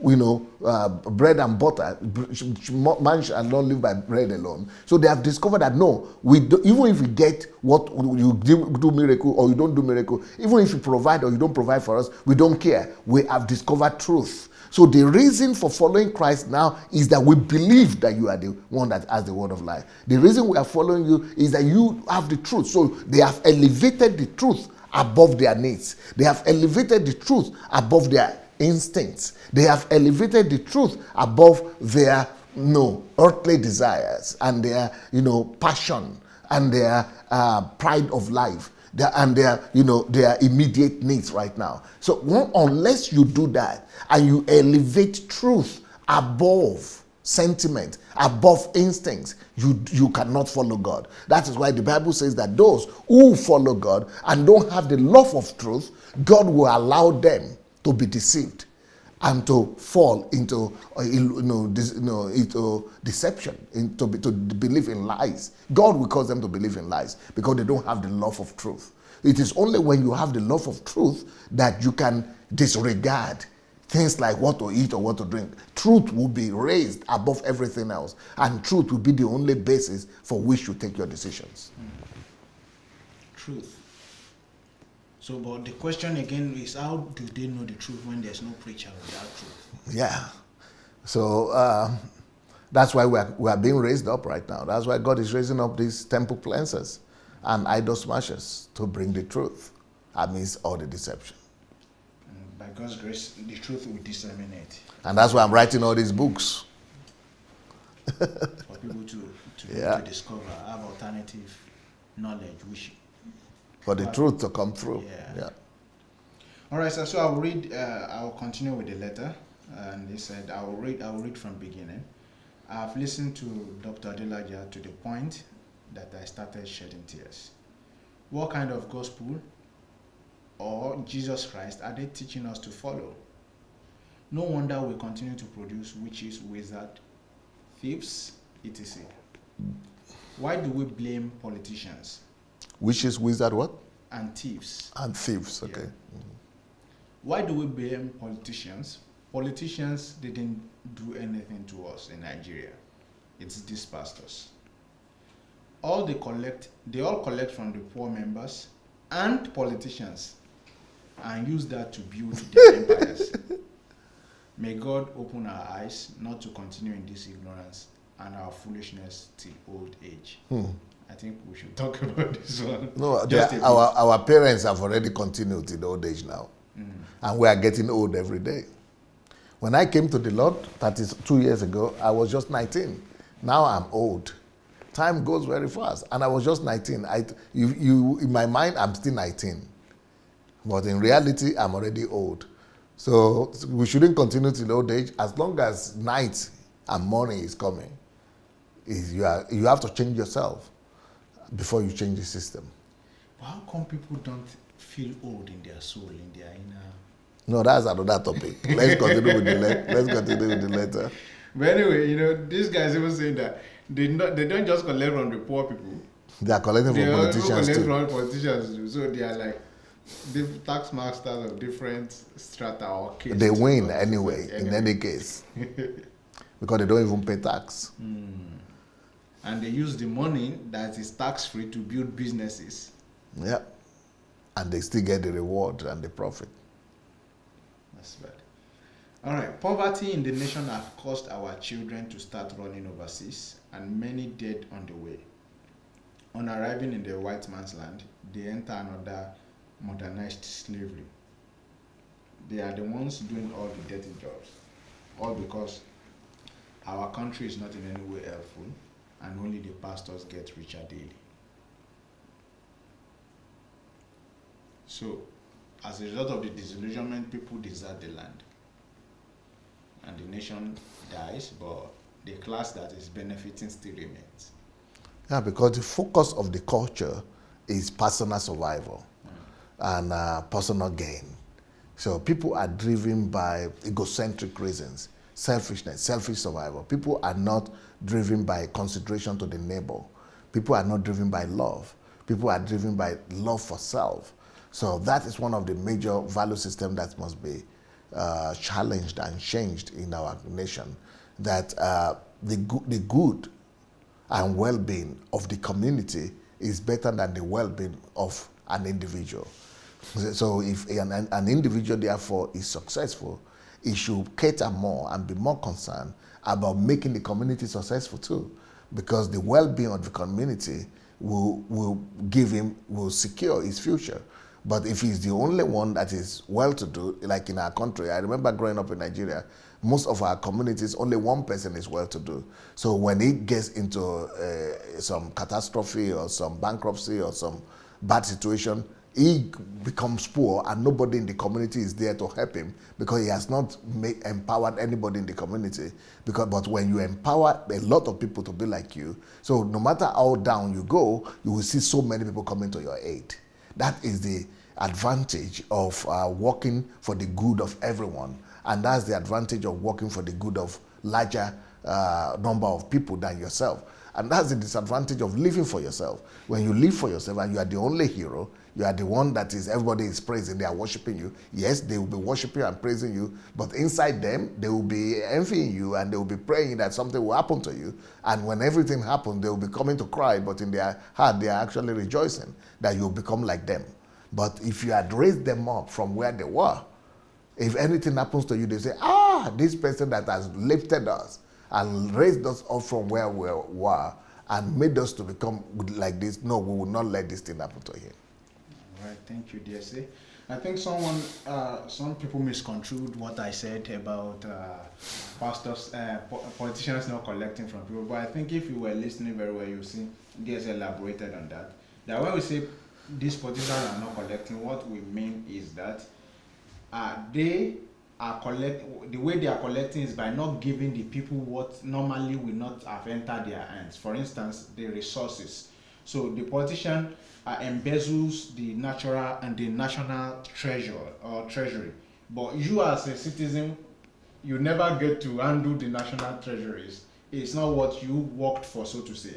bread and butter. Man shall not live by bread alone. So they have discovered that no, even if we get what you do miracle or you don't do miracle, even if you provide or you don't provide for us, we don't care. We have discovered truth. So the reason for following Christ now is that we believe that you are the one that has the word of life. The reason we are following you is that you have the truth. So they have elevated the truth above their needs. They have elevated the truth above their instincts. They have elevated the truth above their earthly desires and their passion and their pride of life and their immediate needs right now. So unless you do that and you elevate truth above sentiment, above instincts, you cannot follow God. That is why the Bible says that those who follow God and don't have the love of truth, God will allow them to be deceived and to fall into into deception, to believe in lies. God will cause them to believe in lies because they don't have the love of truth. It is only when you have the love of truth that you can disregard things like what to eat or what to drink. Truth will be raised above everything else, and truth will be the only basis for which you take your decisions. Truth. So, but the question again is, how do they know the truth when there's no preacher without truth? Yeah. So that's why we are being raised up right now. That's why God is raising up these temple cleansers and idol smashers to bring the truth amidst all the deception. And by God's grace, the truth will disseminate. And that's why I'm writing all these books. For people to discover, have alternative knowledge, which for the truth to come through. Yeah. All right, so I'll read. I'll continue with the letter, and they said I will read from beginning. I've listened to Dr. Adelaja to the point that I started shedding tears. What kind of gospel or Jesus Christ are they teaching us to follow? No wonder we continue to produce witches, wizards, thieves, etc. Why do we blame politicians? Witches, wizard, what? And thieves. And thieves, okay. Yeah. Why do we blame politicians? Politicians didn't do anything to us in Nigeria. It's these pastors. They all collect from the poor members and politicians and use that to build their empires. May God open our eyes not to continue in this ignorance and our foolishness till old age. I think we should talk about this one. No, our parents have already continued in old age now. And we are getting old every day. When I came to the Lord 32 years ago, I was just 19. Now I'm old. Time goes very fast. And I was just 19. In my mind, I'm still 19. But in reality, I'm already old. So we shouldn't continue till old age. As long as night and morning is coming, you have to change yourself before you change the system. How come people don't feel old in their soul, in their inner? No, that's another topic. Let's continue with the letter. But anyway, these guys even saying that they don't just collect from the poor people. They are collecting from politicians too. From politicians too. So they are like the tax masters of different strata or cases. They win anyway, in any case. Because they don't even pay tax. And they use the money that is tax-free to build businesses. Yeah. And they still get the reward and the profit. That's bad. All right. Poverty in the nation has caused our children to start running overseas, and many dead on the way. On arriving in the white man's land, they enter another modernized slavery. They are the ones doing all the dirty jobs, all because our country is not in any way helpful, and only the pastors get richer daily. So, as a result of the disillusionment, people desert the land. And the nation dies, but the class that is benefiting still remains. Yeah, because the focus of the culture is personal survival and personal gain. So people are driven by egocentric reasons, selfishness, selfish survival. People are not driven by consideration to the neighbor. People are not driven by love. People are driven by love for self. So that is one of the major value systems that must be challenged and changed in our nation, that the good and well-being of the community is better than the well-being of an individual. So if an individual therefore is successful, he should cater more and be more concerned about making the community successful too, because the well-being of the community will secure his future. But if he's the only one that is well-to-do, like in our country, I remember growing up in Nigeria, most of our communities, only one person is well-to-do. So when he gets into some catastrophe or some bankruptcy or some bad situation, he becomes poor and nobody in the community is there to help him because he has not empowered anybody in the community. But when you empower a lot of people to be like you, so no matter how down you go, you will see so many people coming to your aid. That is the advantage of working for the good of everyone. And that's the advantage of working for the good of larger number of people than yourself. And that's the disadvantage of living for yourself. When you live for yourself and you are the only hero, you are the one that is, everybody is praising, they are worshiping you. Yes, they will be worshiping and praising you, but inside them, they will be envying you and they will be praying that something will happen to you. And when everything happens, they will be coming to cry, but in their heart, they are actually rejoicing that you will become like them. But if you had raised them up from where they were, if anything happens to you, they say, this person that has lifted us and raised us up from where we were and made us to become like this, no, we will not let this thing happen to him. All right, thank you, DSA. I think some people misconstrued what I said about pastors, politicians not collecting from people. But I think if you were listening very well, you see DSA elaborated on that. That when we say these politicians are not collecting, what we mean is that they are the way they are collecting is by not giving the people what normally will not have entered their hands. For instance, the resources. So the politician embezzles the natural and the national treasure or treasury, but you as a citizen, you never get to handle the national treasuries. It's not what you worked for, so to say.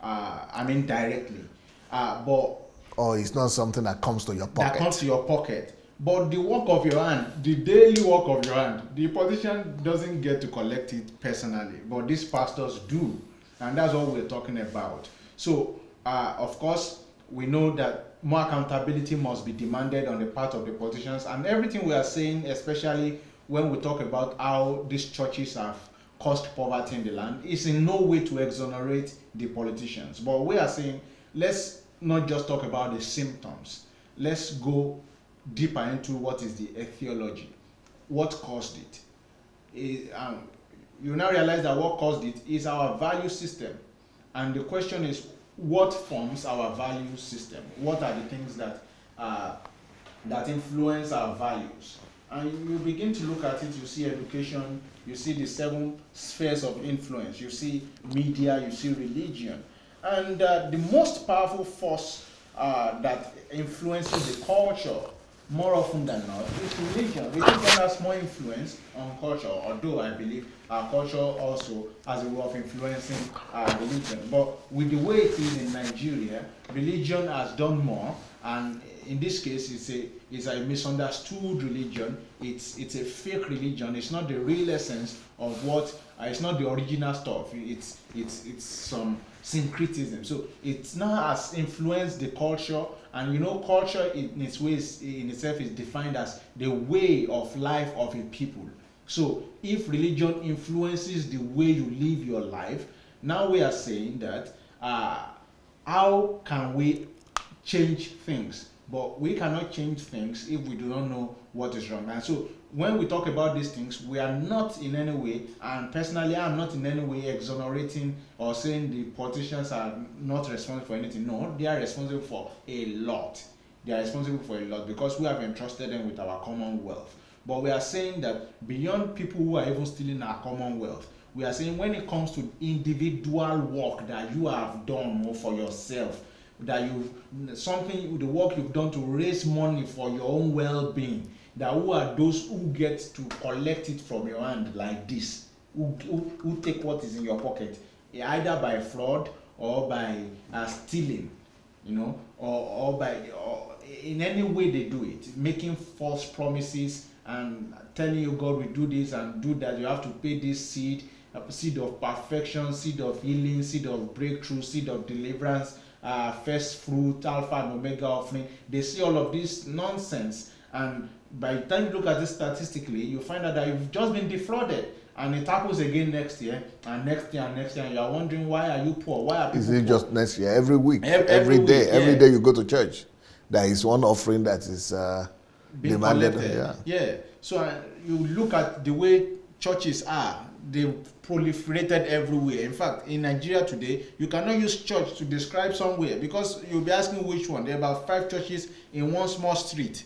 I mean directly, but it's not something that comes to your pocket. That comes to your pocket. But the work of your hand, the daily work of your hand, the politician doesn't get to collect it personally, but these pastors do, and that's what we're talking about. So, of course, we know that more accountability must be demanded on the part of the politicians, and everything we are saying, especially when we talk about how these churches have caused poverty in the land, is in no way to exonerate the politicians. But we are saying, let's not just talk about the symptoms. Let's go deeper into what is the etiology, what caused it. You now realize that what caused it is our value system, and the question is, what forms our value system? What are the things that that influence our values? And you begin to look at it, you see education, you see the 7 spheres of influence, you see media, you see religion, and the most powerful force that influences the culture more often than not is religion. Religion has more influence on culture, although I believe our culture also has a way of influencing religion. But with the way it is in Nigeria, religion has done more, and in this case it's a misunderstood religion. It's a fake religion. It's not the real essence of what it's not the original stuff. It's some syncretism. So it now has influenced the culture, and you know, culture in its ways in itself is defined as the way of life of a people. So if religion influences the way you live your life, now we are saying that how can we change things? But we cannot change things if we do not know what is wrong. And so when we talk about these things, we are not in any way, and personally I am not in any way exonerating or saying the politicians are not responsible for anything. No, they are responsible for a lot. They are responsible for a lot because we have entrusted them with our commonwealth. But we are saying that beyond people who are even stealing our commonwealth, we are saying when it comes to individual work that you have done for yourself, that the work you've done to raise money for your own well-being, that who are those who get to collect it from your hand like this, who take what is in your pocket, either by fraud or by stealing, you know, or in any way they do it, making false promises and telling you God will do this and do that, you have to pay this seed, seed of perfection, seed of healing, seed of breakthrough, seed of deliverance, first fruit, alpha and omega offering. They see all of this nonsense, and by the time you look at it statistically, you find out that you've just been defrauded, and it happens again next year and next year and next year, and you are wondering, why are you poor? Why are people Is it poor? Just next year? Every week, every day, week, every yeah. day you go to church, there is one offering that is being demanded. collected. Yeah. So you look at the way churches are. they've proliferated everywhere. In fact, in Nigeria today, you cannot use church to describe somewhere because you'll be asking which one. There are about 5 churches in one small street.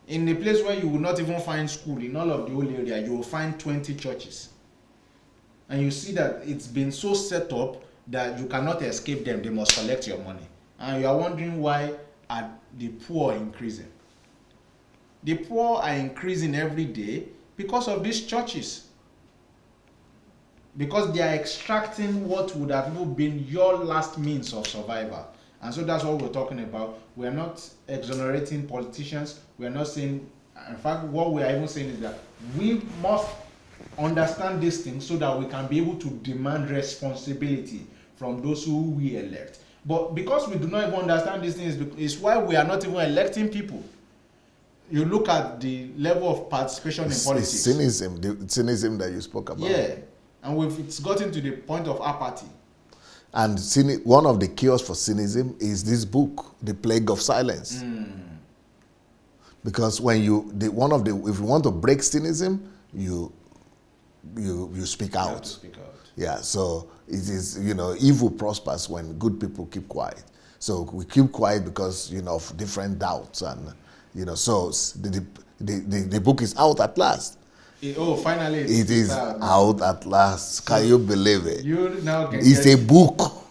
In a place where you will not even find school, in all of the whole area, you will find 20 churches. And you see that it's been so set up that you cannot escape them. They must collect your money. And you are wondering why are the poor increasing. The poor are increasing every day because of these churches. Because they are extracting what would have even been your last means of survival. And so that's what we're talking about. We are not exonerating politicians. We are not saying, in fact, what we are even saying is that we must understand these things so that we can be able to demand responsibility from those who we elect. But because we do not even understand these things, it's why we are not even electing people. You look at the level of participation in politics. Cynicism, the cynicism that you spoke about. Yeah, and it's gotten to the point of apathy. And one of the cures for cynicism is this book, The Plague of Silence. Because when if you want to break cynicism, you speak out. You have to speak out. Yeah, so it is, evil prospers when good people keep quiet. So we keep quiet because, of different doubts and, so the book is out at last. Finally. It is out at last. Can you believe it? You now it's a book.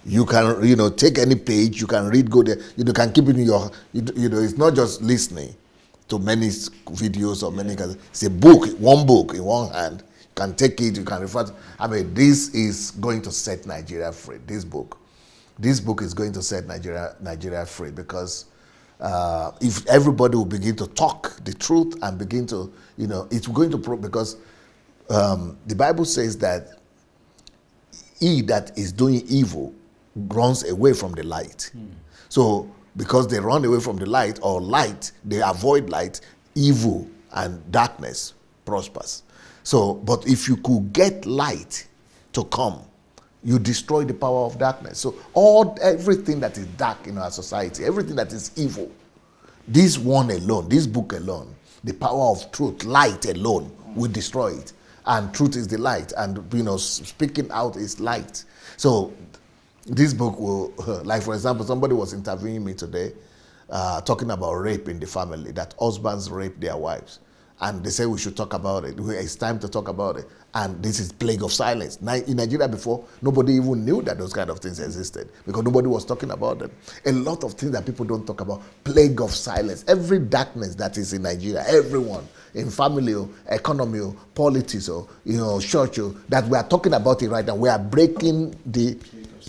You can, take any page, you can read, go there. You can keep it in your, it's not just listening to many videos or many, it's a book, one book in one hand. You can take it, you can refer to, this is going to set Nigeria free, this book. This book is going to set Nigeria free because if everybody will begin to talk the truth and begin to, it's going to because the Bible says that he that is doing evil runs away from the light. So because they run away from the light or light, they avoid light, evil and darkness prospers. So, but if you could get light to come, you destroy the power of darkness. So everything that is dark in our society, everything that is evil, this one alone, this book alone, the power of truth, light alone will destroy it. And truth is the light, and speaking out is light. So this book will, like for example, somebody was interviewing me today, talking about rape in the family, that husbands rape their wives. And they say we should talk about it. It's time to talk about it. And this is plague of silence. In Nigeria before, nobody even knew that those kind of things existed because nobody was talking about them. A lot of things that people don't talk about, plague of silence. Every darkness that is in Nigeria, everyone, in family, economy, politics, church, that we are talking about it right now. We are breaking the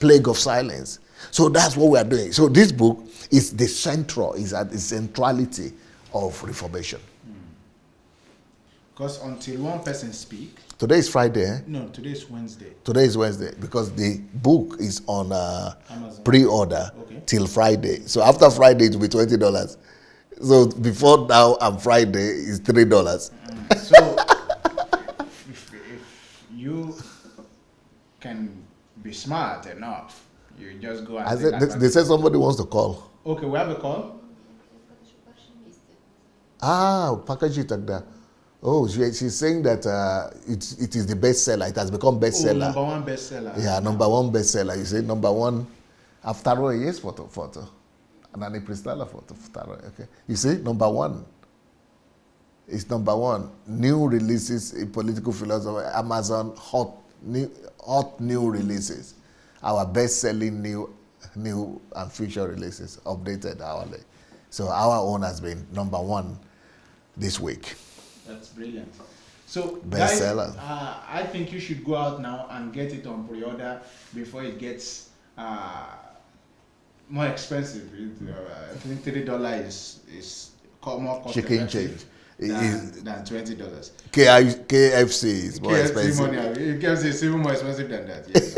plague of silence. So that's what we are doing. So this book is the centrality of reformation. Because until one person speak. Today is Friday, eh? No, today is Wednesday. Today is Wednesday because the book is on pre-order till Friday. So after Friday, it will be $20. So before now and Friday is $3. So if you can be smart enough, you just go and they said somebody wants to call. Okay, we have a call. Package it like that. Oh, she's saying that it is the bestseller. It has become bestseller. Number one bestseller. Yeah, number one bestseller. You say number one. After all, yes, photo. And then Pristala photo. Okay. You see, number one. It's number one. New releases in political philosophy. Amazon hot new releases. Our best-selling new and future releases updated hourly. So our own has been number one this week. That's brilliant. So, bestseller. Guys, I think you should go out now and get it on pre-order before it gets more expensive. I think $3 is more cost chicken change than $20. KFC is more expensive. KFC is even more expensive than that. Yes.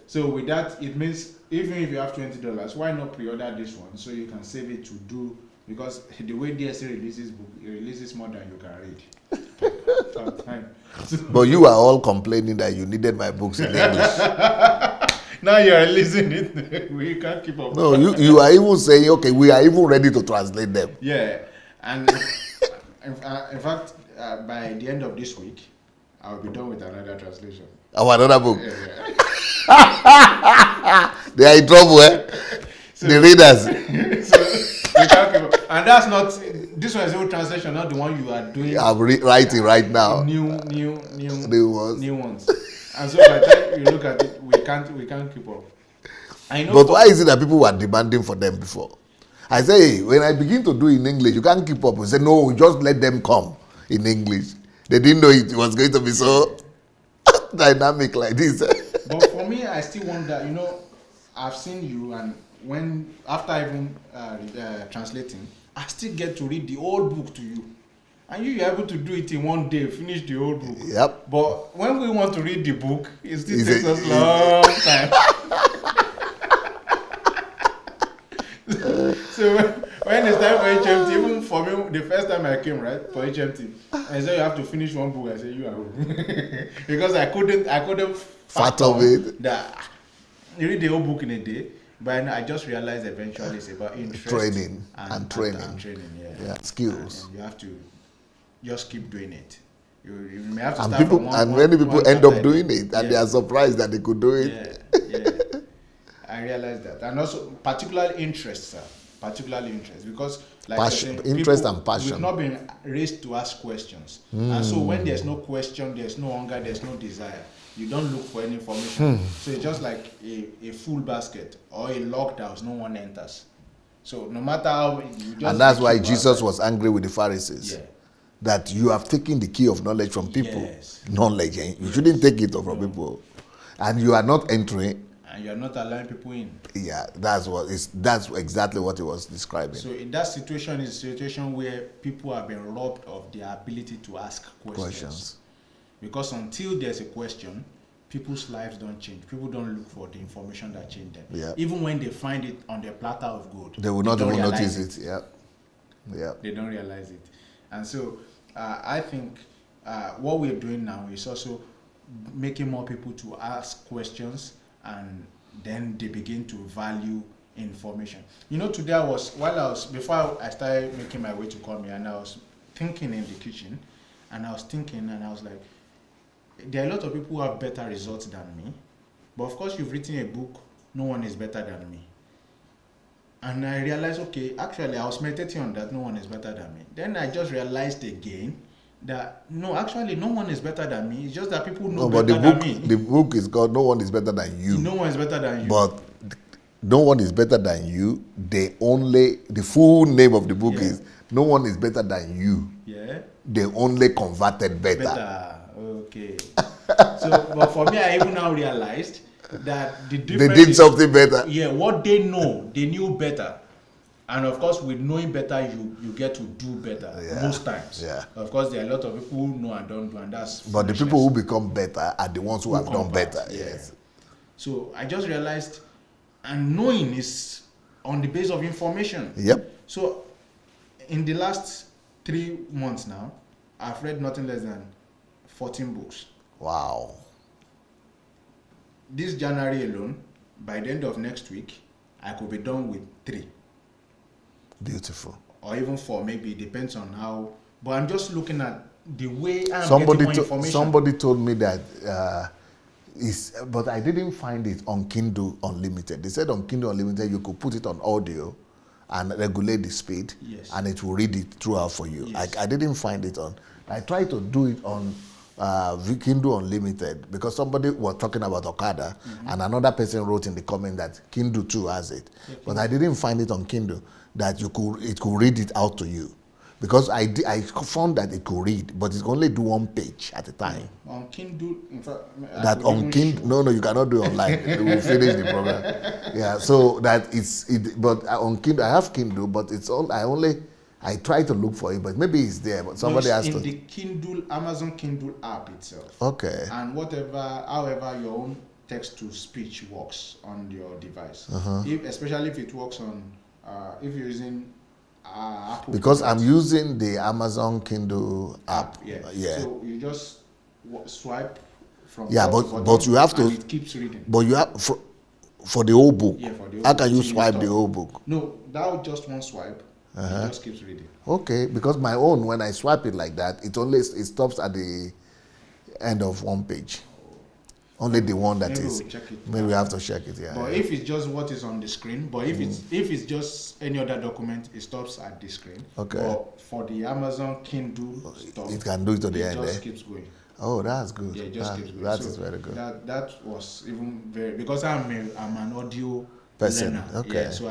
So with that, it means even if you have $20, why not pre-order this one so you can save it to do. Because the way DSA releases book, it releases more than you can read. Sometimes. But you are all complaining that you needed my books in English. Now you are releasing it. We can't keep up. No, you are even saying, okay, we are even ready to translate them. Yeah. And in fact, by the end of this week, I'll be done with another translation. Of another book. Yeah. They are in trouble, eh? So, the readers. So we can't keep up. And that's not, this one is old translation, not the one you are doing. I'm writing right now. New ones. And so by the time you look at it, we can't keep up. I know. But why is it that people were demanding for them before? I say, hey, when I begin to do in English, you can't keep up. We say, no, just let them come in English. They didn't know it was going to be so dynamic like this. But for me, I still wonder, I've seen you, and after even translating, I still get to read the whole book to you. And you're able to do it in one day, finish the whole book. Yep. But when we want to read the book, it still takes us a long time. So when it's time for HMT, even for me, the first time I came, right, for HMT, I said you have to finish one book. I said you are because I couldn't fathom it. That you read the whole book in a day. But I just realized eventually it's about interest, training and training. Yeah, skills. And you have to just keep doing it. You may have to and start people, from and many people end up doing it, and they are surprised that they could do it. Yeah. I realized that, and also particular interests, because like passion, interest people, and passion. We've not been raised to ask questions, and so when there's no question, there's no hunger, there's no desire. You don't look for any information. So it's just like a full basket or a locked house. No one enters. So no matter how you just. And that's why Jesus was angry with the Pharisees. Yeah. That you have taken the key of knowledge from people. Yes. Knowledge. You shouldn't take it from people. And you are not entering. And you are not allowing people in. Yeah, that's exactly what he was describing. So in that situation is a situation where people have been robbed of their ability to ask questions. Because until there's a question, people's lives don't change. People don't look for the information that change them. Yeah. Even when they find it on their platter of gold, they will not even notice it. Yeah. They don't realize it. And so I think what we're doing now is also making more people to ask questions, and then they begin to value information. Today before I started making my way to come here, and I was thinking in the kitchen, and I was like, there are a lot of people who have better results than me, but of course you've written a book, no one is better than me. And I realized, okay, actually I was meditating on that, no one is better than me. Then I just realized again that no, actually no one is better than me. It's just that people know better than me. The book is called No One is Better Than You. No one is better than you. But no one is better than you. The full name of the book is No One is Better Than You. Yeah. They only converted better. Okay. So, but for me, I even now realized that the difference. They did something better. Yeah, what they know, they knew better. And of course, with knowing better, you get to do better most times. Yeah. Of course, there are a lot of people who know and don't do, and that's. But the people who become better are the ones who have done better. Yeah. Yes. So I just realized, and knowing is on the basis of information. Yep. So in the last 3 months now, I've read nothing less than 14 books. Wow. This January alone, by the end of next week, I could be done with 3. Beautiful. Or even 4, maybe, it depends on how. But I'm just looking at the way I'm getting more information. Somebody told me that, but I didn't find it on Kindle Unlimited. They said on Kindle Unlimited you could put it on audio and regulate the speed, and it will read it throughout for you. Yes. I didn't find it on. I tried to do it on Kindle Unlimited because somebody was talking about Okada, and another person wrote in the comment that Kindle too has it, but I didn't find it on Kindle that it could read it out to you, because I found that it could read, but it could only do 1 page at a time. On Kindle, in fact, that on Kindle, no, you cannot do it online. You will finish the program. Yeah, so that but on Kindle, I have Kindle, but it's all I try to look for it, but maybe it's there, but somebody has to. In the Kindle, Amazon Kindle app itself. Okay. And however your own text-to-speech works on your device. Especially if it works on, if you're using Apple. Because I'm using the Amazon Kindle app. Yeah. So you just swipe from. Yeah, but you have to. And it keeps reading. But you have for the whole book. Yeah, for the whole How book. can you swipe the whole book? No, that just one swipe. It just keeps reading. Okay, because my own, when I swipe it like that, it stops at the end of one page. Only the one that maybe is. we'll check it. Maybe we have to check it. Yeah. But if it's just what is on the screen, but if it's just any other document, it stops at the screen. Okay. But for the Amazon Kindle stuff, it can do it to the end. It just keeps going. Oh, that's good. Yeah, it just keeps going. That so is very good. That was even very, because I'm an audio Person. learner. Okay. Yeah, so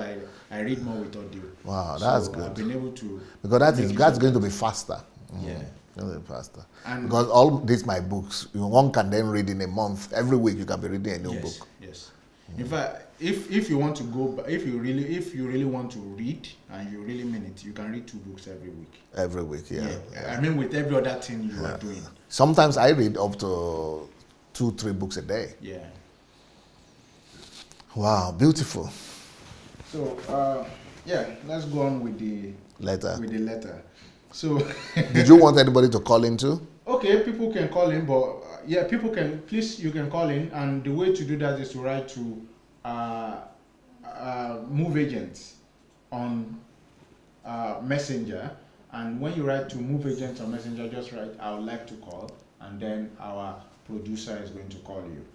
I read more with audio. Wow, that's so good. I've been able to, because that's going to be faster. Yeah. A little faster. And because all these my books, one can then read in a month. Every week you can be reading a new yes, book. Yes. In fact, if you want to go, if you really want to read and you really mean it, you can read 2 books every week. Every week, yeah. I mean, with every other thing you are doing. Sometimes I read up to 2-3 books a day. Yeah. Wow, beautiful. So yeah, let's go on with the letter. So did you want anybody to call in too? Okay, people can call in, but yeah, people can, please, you can call in, and the way to do that is to write to Move Agents on Messenger, and when you write to Move Agents on Messenger, just write, I would like to call, and then our producer is going to call you.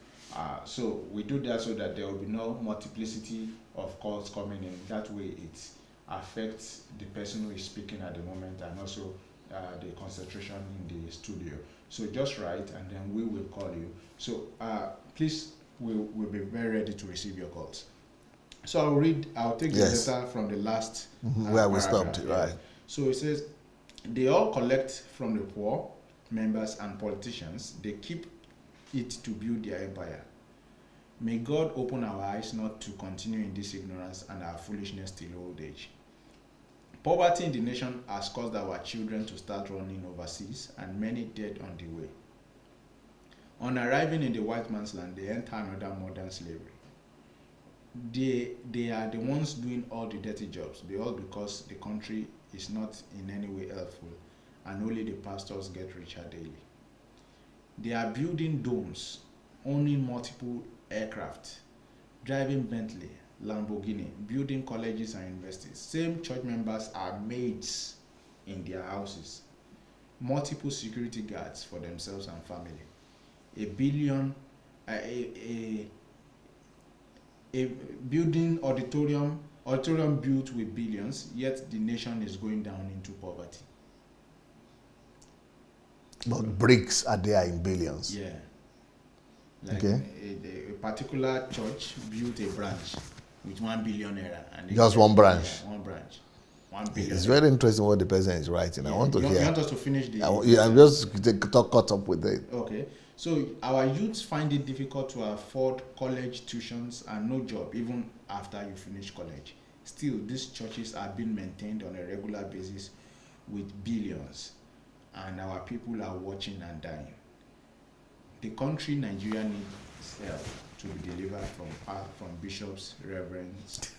So we do that so that there will be no multiplicity of calls coming in. That way it affects the person who is speaking at the moment, and also the concentration in the studio. So just write, and then we will call you. So please, we'll be very ready to receive your calls. So I'll take the letter from the last where we stopped, right? So it says, they all collect from the poor, members and politicians. They keep it to build their empire. May God open our eyes not to continue in this ignorance and our foolishness till old age. Poverty in the nation has caused our children to start running overseas, and many dead on the way. On arriving in the white man's land, they enter another modern slavery. They are the ones doing all the dirty jobs, all because the country is not in any way helpful, and only the pastors get richer daily. They are building domes, owning multiple aircraft, driving Bentley, Lamborghini, building colleges and universities. Same church members are maids in their houses, multiple security guards for themselves and family. A building auditorium built with billions, yet the nation is going down into poverty. But bricks are there in billions. Yeah. Like a particular church built a branch with 1 billion naira. And just one branch. Yeah, one branch. 1 billion. It's very interesting what the person is writing. Yeah. I want to hear. You want us to finish the... I'm just caught up with it. Okay. So our youths find it difficult to afford college tuitions and no job even after you finish college. Still, these churches are being maintained on a regular basis with billions, and our people are watching and dying. The country Nigeria needs help to be delivered from bishops, reverends,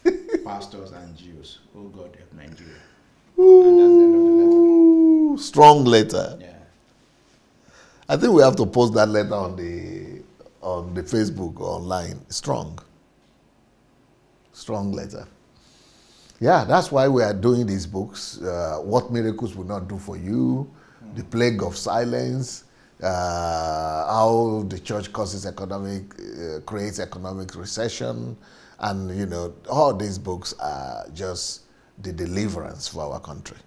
pastors, and G.Os. Oh God, help Nigeria. And that's the end of the letter. Strong letter. Yeah. I think we have to post that letter on the Facebook or online. Strong letter. Yeah, that's why we are doing these books. What miracles will not do for you, the plague of silence, how the church creates economic recession, and all these books are just the deliverance for our country.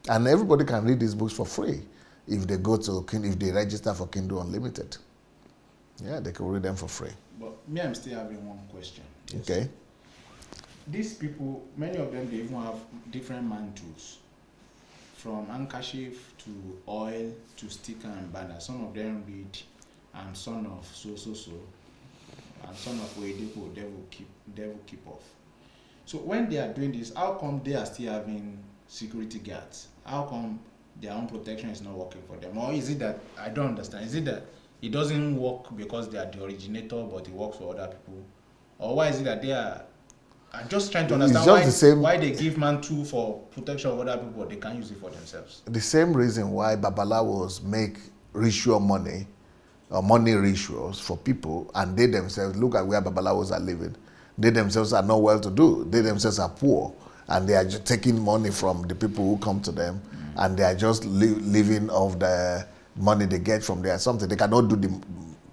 And everybody can read these books for free if they if they register for Kindle Unlimited. Yeah, they can read them for free. But me, I'm still having one question. Yes. Okay. These people, many of them, they even have different mantles, from handkerchief to oil to sticker and banner. Some of them read, and son of so, and son of Wedepo, devil keep off. So when they are doing this, how come they are still having security guards? How come their own protection is not working for them? Or is it that, I don't understand, is it that it doesn't work because they are the originator, but it works for other people? Or why is it that they are... I'm just trying to understand why they give mantle for protection of other people, but they can't use it for themselves. The same reason why Babalawos make ritual money, or money rituals for people, and they themselves, look at where Babalawos are living. They themselves are not well to do. They themselves are poor, and they are just taking money from the people who come to them, and they are just living off the money they get from there, something. They cannot do the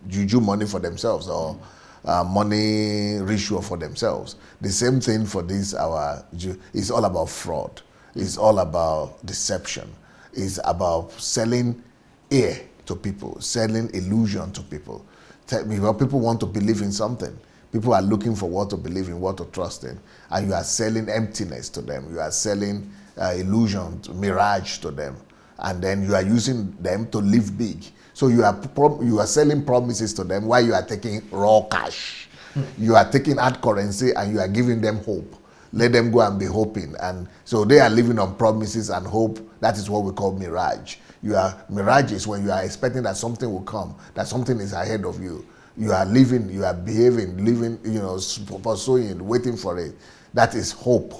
juju money for themselves or money ritual for themselves. The same thing for this, it's all about fraud. It's all about deception. It's about selling air to people, selling illusion to people. People want to believe in something. People are looking for what to believe in, what to trust in. And you are selling emptiness to them. You are selling illusion, mirage to them. And then you are using them to live big. So you are selling promises to them while you are taking raw cash. You are taking hard currency and you are giving them hope. Let them go and be hoping. And so they are living on promises and hope. That is what we call mirage. Mirage is when you are expecting that something will come, that something is ahead of you. You are living, you are behaving, living, pursuing, waiting for it. That is hope.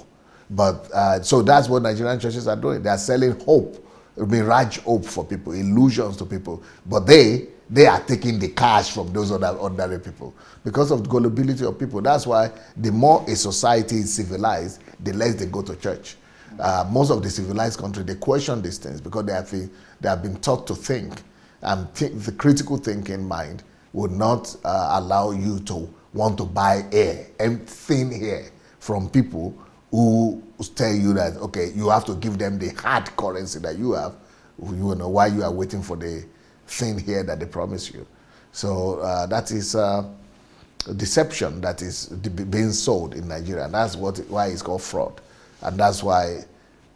But so that's what Nigerian churches are doing. They are selling hope, mirage hope for people, illusions to people. But they are taking the cash from those other ordinary people because of the gullibility of people. That's why the more a society is civilized, the less they go to church. Most of the civilized countries, they question these things because they have been taught to think. And the critical thinking mind would not allow you to want to buy air, thin air from people who tell you that, okay, you have to give them the hard currency that you have, while you are waiting for the thin hair that they promise you. So that is deception that is being sold in Nigeria. And that's why it's called fraud. And that's why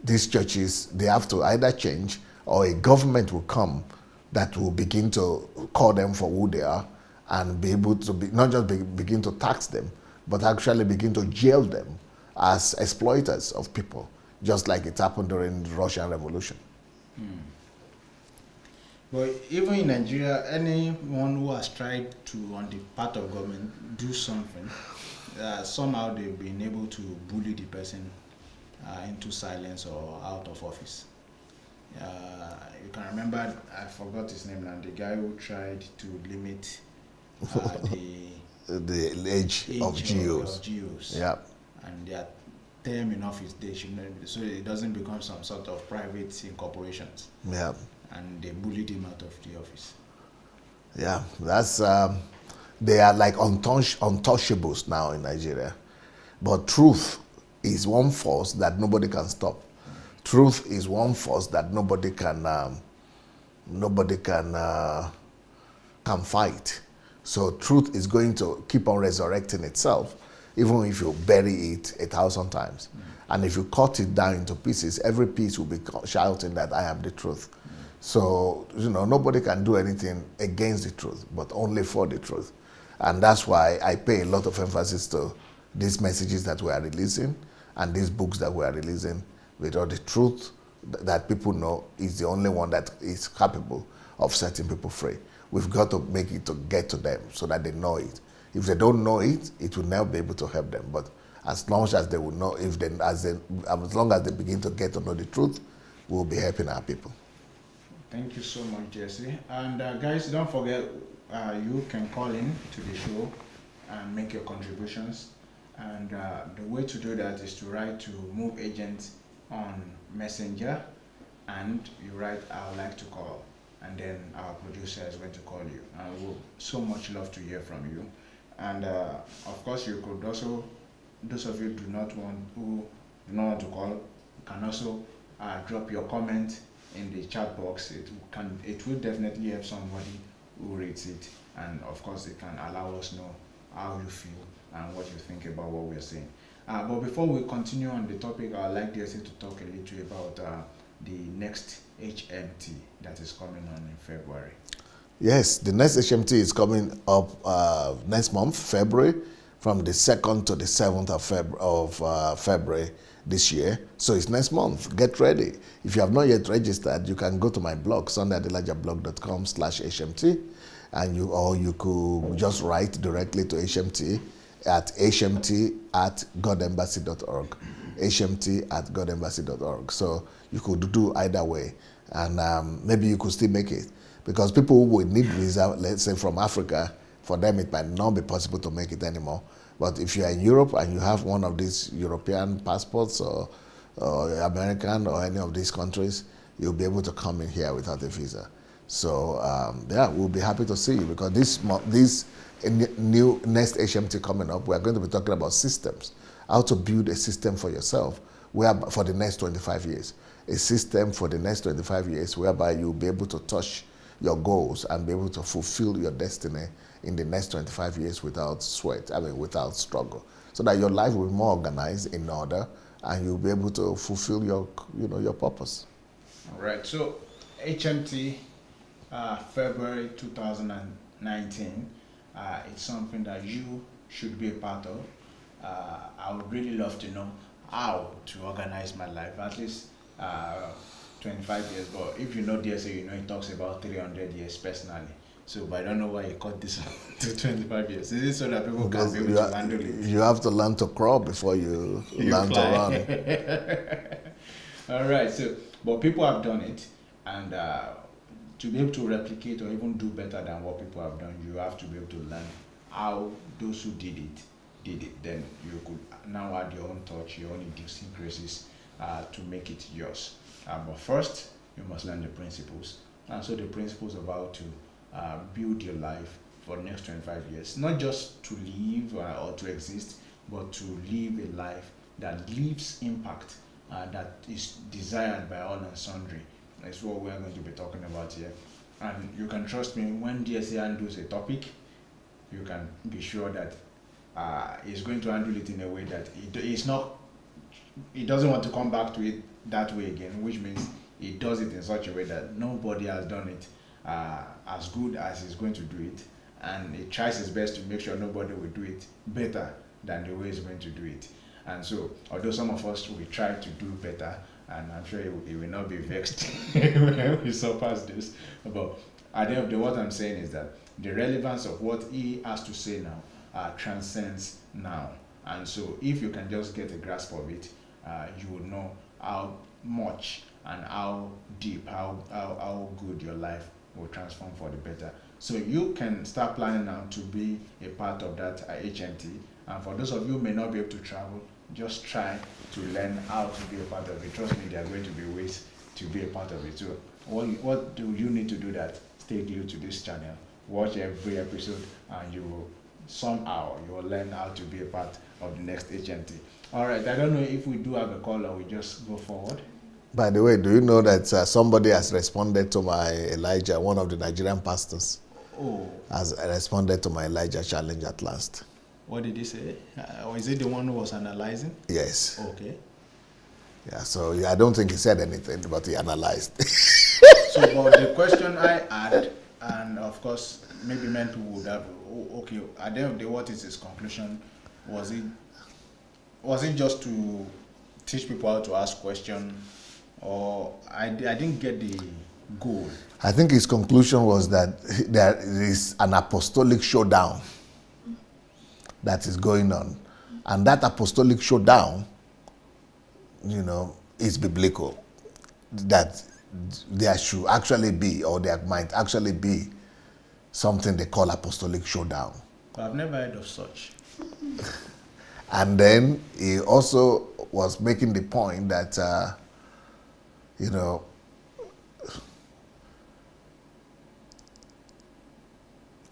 these churches, they have to either change or a government will come that will begin to call them for who they are and be able to not just begin to tax them, but actually begin to jail them as exploiters of people, just like it happened during the Russian Revolution. But even in Nigeria, anyone who has tried to, on the part of government, do something, somehow they've been able to bully the person into silence or out of office. You can remember, I forgot his name now, the guy who tried to limit the age of G.Os. Yeah. And their term in office, so it doesn't become some sort of private incorporations. Yeah. And they bullied him out of the office. Yeah, that's they are like untouchables now in Nigeria. But truth is one force that nobody can stop. Truth is one force that nobody can fight. So truth is going to keep on resurrecting itself, even if you bury it 1,000 times. And if you cut it down into pieces, every piece will be shouting that I am the truth. So, nobody can do anything against the truth, but only for the truth. And that's why I pay a lot of emphasis to these messages that we are releasing and these books that we are releasing, with all the truth that people know is the only one that is capable of setting people free. We've got to make it to get to them so that they know it. If they don't know it, it will never be able to help them. But as long as they will know, as long as they begin to get to know the truth, we'll be helping our people. Thank you so much, Jesse. And guys, don't forget, you can call in to the show and make your contributions. And the way to do that is to write to Move Agent on Messenger, and you write, I would like to call. And then our producer is going to call you. And we would so much love to hear from you. And of course, you could also, those of you who do not want to call, you can also drop your comment in the chat box. It will definitely help somebody who reads it, and of course it can allow us know how you feel and what you think about what we're saying. But before we continue on the topic, I'd like Jesse to talk a little about the next HMT that is coming on in February. Yes, the next HMT is coming up next month, February, from the 2nd to the 7th of February this year. So it's next month. Get ready. If you have not yet registered, you can go to my blog, sundayadelajablog.com/HMT, and you could just write directly to HMT at hmt@godembassy.org. hmt@godembassy.org. So you could do either way, and maybe you could still make it, because people who would need visa, let's say from Africa, for them it might not be possible to make it anymore. But if you are in Europe and you have one of these European passports or American or any of these countries, you'll be able to come in here without a visa. So yeah, we'll be happy to see you, because this new next HMT coming up, we're going to be talking about systems, how to build a system for yourself for the next 25 years. A system for the next 25 years whereby you'll be able to touch your goals and be able to fulfill your destiny in the next 25 years without sweat, without struggle. So that your life will be more organized, in order, and you'll be able to fulfill your, your purpose. All right. So HMT, February 2019, it's something that you should be a part of. I would really love to know how to organize my life, at least 25 years. But if you know DSA, you know it talks about 300 years personally. So, but I don't know why you cut this to 25 years. Is it so that people can be able to handle it? You have to learn to crawl before you learn to run. All right. So, but people have done it, and to be able to replicate or even do better than what people have done, you have to be able to learn how those who did it. Then you could now add your own touch, your own idiosyncrasies to make it yours. But first, you must learn the principles. And so the principles of how to build your life for the next 25 years. Not just to live or to exist, but to live a life that leaves impact, that is desired by all and sundry. That's what we're going to be talking about here. And you can trust me, when DSA handles a topic, you can be sure that he's going to handle it in a way that he doesn't want to come back to it that way again, which means he does it in such a way that nobody has done it as good as he's going to do it, and he tries his best to make sure nobody will do it better than the way he's going to do it. And so, although some of us will try to do better, and I'm sure he will not be vexed when we surpass this, but at the end of the day, what I'm saying is that the relevance of what he has to say now transcends now. And so if you can just get a grasp of it, you will know how much and how deep, how good your life will transform for the better. So you can start planning now to be a part of that HMT. And for those of you who may not be able to travel, just try to learn how to be a part of it. Trust me, there are going to be ways to be a part of it. So what do you need to do that? Stay glued to this channel. Watch every episode, and you will learn how to be a part of the next HMT. All right, I don't know if we do have a call or we just go forward. By the way, do you know that somebody has responded to my Elijah, one of the Nigerian pastors? Oh. Has responded to my Elijah challenge at last. What did he say? Or is it the one who was analyzing? Yes. Okay. Yeah, so I don't think he said anything, but he analyzed. So, but the question I had, and of course, maybe many people would have, okay, at the end of the day, what is his conclusion? Was it just to teach people how to ask questions, or I didn't get the goal? I think his conclusion was that there is an apostolic showdown that is going on, and that apostolic showdown, is biblical. That there should actually be, or there might actually be, something they call apostolic showdown. I've never heard of such. And then he also was making the point that,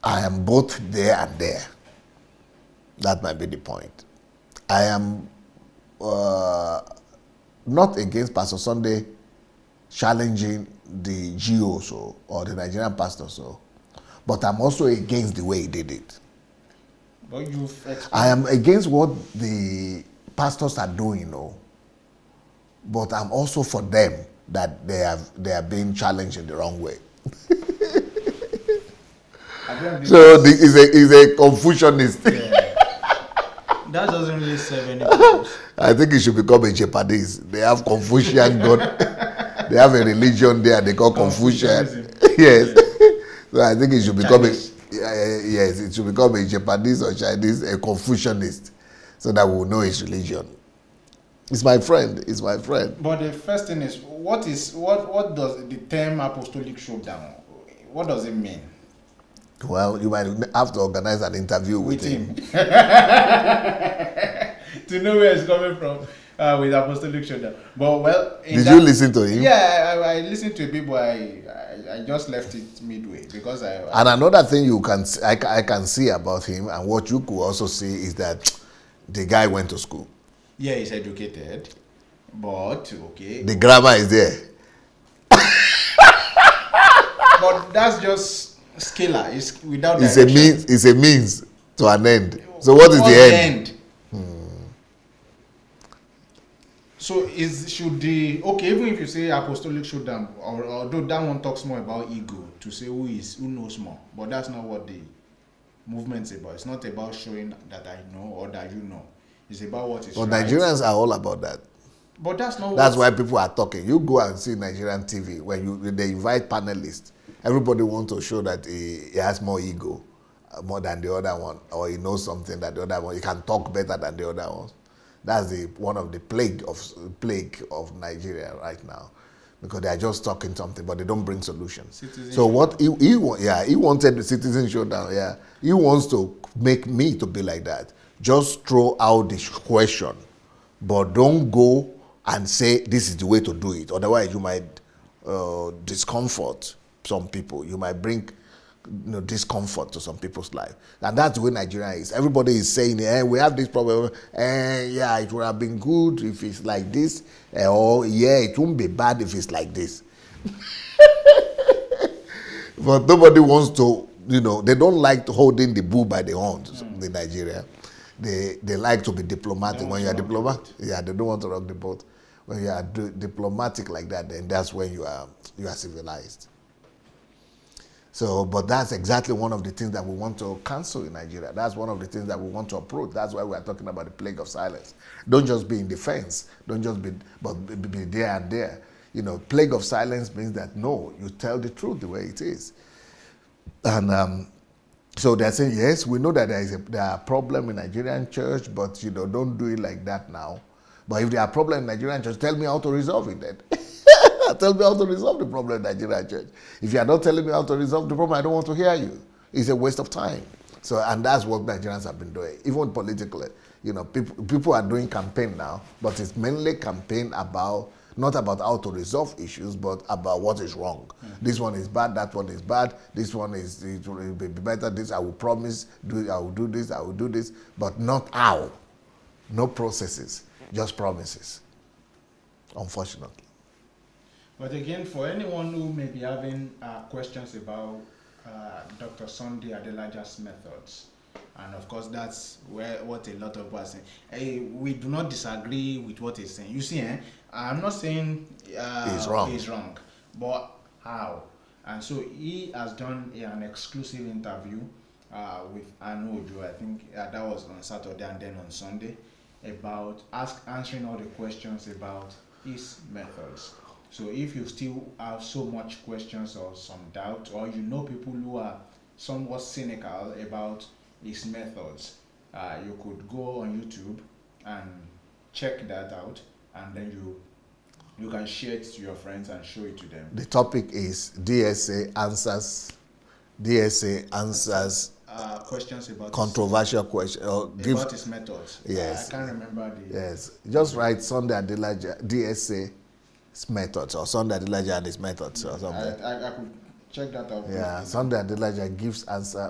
I am both there and there. That might be the point. I am not against Pastor Sunday challenging the G.Os or the Nigerian pastors, but I'm also against the way he did it. But I am against what the pastors are doing, but I'm also for them that they are being challenged in the wrong way. So he's a Confucianist. Yeah. That doesn't really serve any purpose. I think he should become a Japanese. They have Confucian God. They have a religion there they call Confucian. Yes. So I think he should become it should become a Japanese or Chinese, a Confucianist, so that we will know his religion. It's my friend. It's my friend. But the first thing is, what does the term apostolic showdown? What does it mean? Well, you might have to organize an interview with him. To know where it's coming from with apostolic showdown. But well, did you listen to him? Yeah, I listened to people I I just left it midway because And another thing I can see about him, and what you could also see, is that the guy went to school. Yeah, he's educated, but okay. The grammar is there. But that's just scalar. It's without It's direction. it's a means to an end. So what is the end? So should the even if you say apostolic showdown, or although that one talks more about ego, to say who knows more, but that's not what the movement's about. It's not about showing that I know or that you know. It's about what is But right. Nigerians are all about that. But that's not. That's why people are talking. You go and see Nigerian TV when they invite panelists. Everybody wants to show that he has more ego, more than the other one, or he knows something that the other one. He can talk better than the other ones. That's one of the plague of Nigeria right now, because they are just talking something, but they don't bring solutions. So what he wanted the citizen showdown. Yeah, he wants to make me to be like that. Just throw out the question, but don't go and say this is the way to do it. Otherwise, you might discomfort some people. You might bring discomfort to some people's life. And that's the way Nigeria is. Everybody is saying, we have this problem. Yeah, it would have been good if it's like this. Or, yeah, it won't be bad if it's like this. But nobody wants to, they don't like holding the bull by the horns in Nigeria. They like to be diplomatic. When you are diplomatic, they don't want to rock the boat. When you are diplomatic like that, then that's when you are civilized. So, but that's exactly one of the things that we want to cancel in Nigeria. That's one of the things that we want to approach. That's why we are talking about the plague of silence. Don't just be in defense. Don't just be there and there. Plague of silence means that no, you tell the truth the way it is. And so they're saying, yes, we know that there are problems in Nigerian church, but don't do it like that now. But if there are problems in Nigerian church, tell me how to resolve it then. Tell me how to resolve the problem in Nigerian church. If you are not telling me how to resolve the problem, I don't want to hear you. It's a waste of time. So, and that's what Nigerians have been doing, even politically. People are doing campaign now, but it's mainly campaign not about how to resolve issues, but about what is wrong. This one is bad, that one is bad, this one it will be better, this I will promise, I will do this, I will do this, but not how. No processes, just promises, unfortunately. But again, for anyone who may be having questions about Dr. Sunday Adelaja's methods, and of course that's what a lot of people are saying. Hey, we do not disagree with what he's saying. You see, I'm not saying he's wrong, but how? And so he has done an exclusive interview with Anojo, I think that was on Saturday and then on Sunday, about answering all the questions about his methods. So if you still have so much questions or some doubt, or people who are somewhat cynical about his methods, you could go on YouTube and check that out, and then you can share it to your friends and show it to them. The topic is DSA answers questions about controversial questions. About his methods. Yes. I can't remember the... Yes. Just write Sunday Adelaja DSA methods, or Sunday Adelaja and his methods, or something. I could check that out. Yeah, Sunday Adelaja gives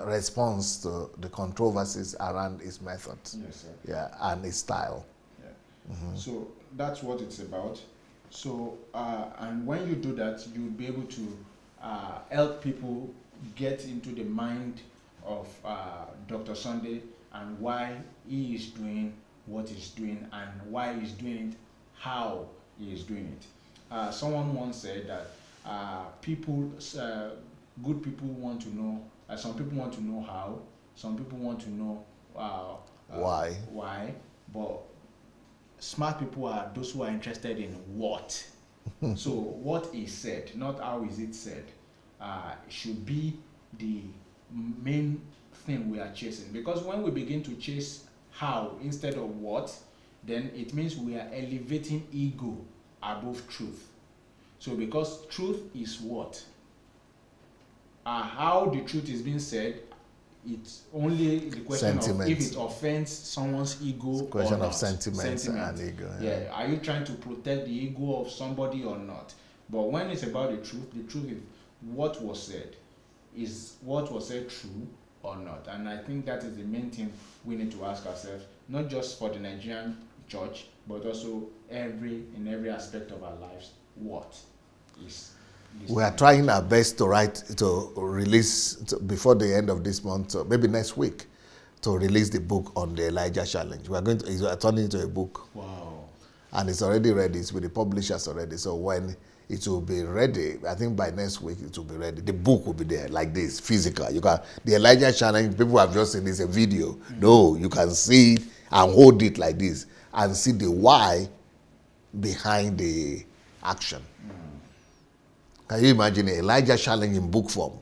response to the controversies around his methods. Yes, sir. Yeah, and his style. Yeah. So that's what it's about. So and when you do that, you'll be able to help people get into the mind of Dr. Sunday and why he is doing what he's doing and why he's doing it, how he is doing it. Someone once said that good people want to know, some people want to know how, some people want to know Why, but smart people are those who are interested in what. So what is said, not how is it said, should be the main thing we are chasing. Because when we begin to chase how instead of what, then it means we are elevating ego above truth. So because truth is what? How the truth is being said, it's only the question of if it offends someone's ego or not. Question of sentiment and ego. Yeah. Are you trying to protect the ego of somebody or not? But when it's about the truth is what was said. Is what was said true or not? And I think that is the main thing we need to ask ourselves, not just for the Nigerian church, but also in every aspect of our lives. What is this? We are trying our best to release before the end of this month, or maybe next week, to release the book on the Elijah Challenge. We are turning into a book. Wow. And it's already ready. It's with the publishers already. So when it will be ready, I think by next week it will be ready. The book will be there like this, physical. You can the Elijah Challenge. People have just seen this a video. Mm-hmm. No, you can see it and hold it like this and see the why behind the action. Mm. Can you imagine an Elijah Challenge in book form?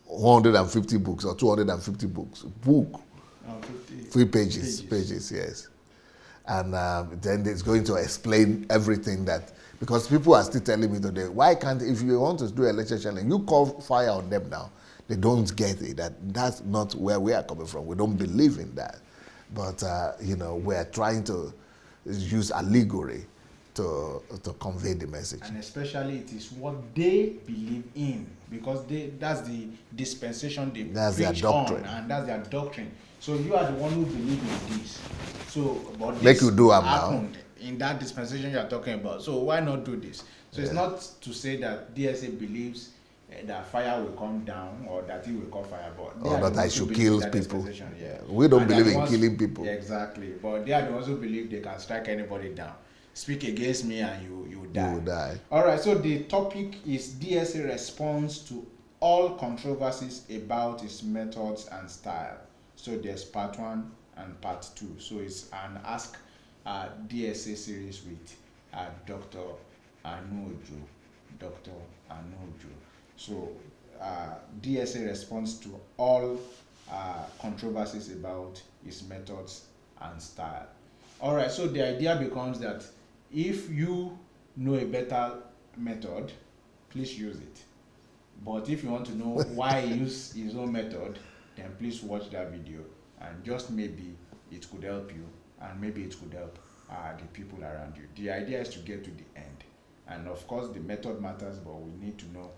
150 books or 250 books. Book. 3 pages, yes. And then it's going to explain everything that, because people are still telling me today, why can't, if you want to do a lecture challenge, you call fire on them now. They don't get it. That's not where we are coming from. We don't believe in that. But, you know, we're trying to use allegory to convey the message. And especially it is what they believe in, because that's the dispensation they preach on, and that's their doctrine. So you are the one who believes in this. So, but this make you do it now in that dispensation you are talking about. So why not do this? So it's not to say that DSA believes that fire will come down or that he will call fire, but or that I should kill people. Yeah. We don't believe in killing people. Exactly, but they are the ones who believe they can strike anybody down. Speak against me and you die. You will die. All right. So the topic is DSA response to all controversies about its methods and style. So there's part 1 and part 2. So it's an Ask DSA series with Dr. Anuojo. Dr. Anuojo. So DSA responds to all controversies about its methods and style. All right. So the idea becomes that if you know a better method, please use it. But if you want to know why he used his own method, then please watch that video, and just maybe it could help you, and maybe it could help the people around you. The idea is to get to the end, and of course the method matters, but we need to know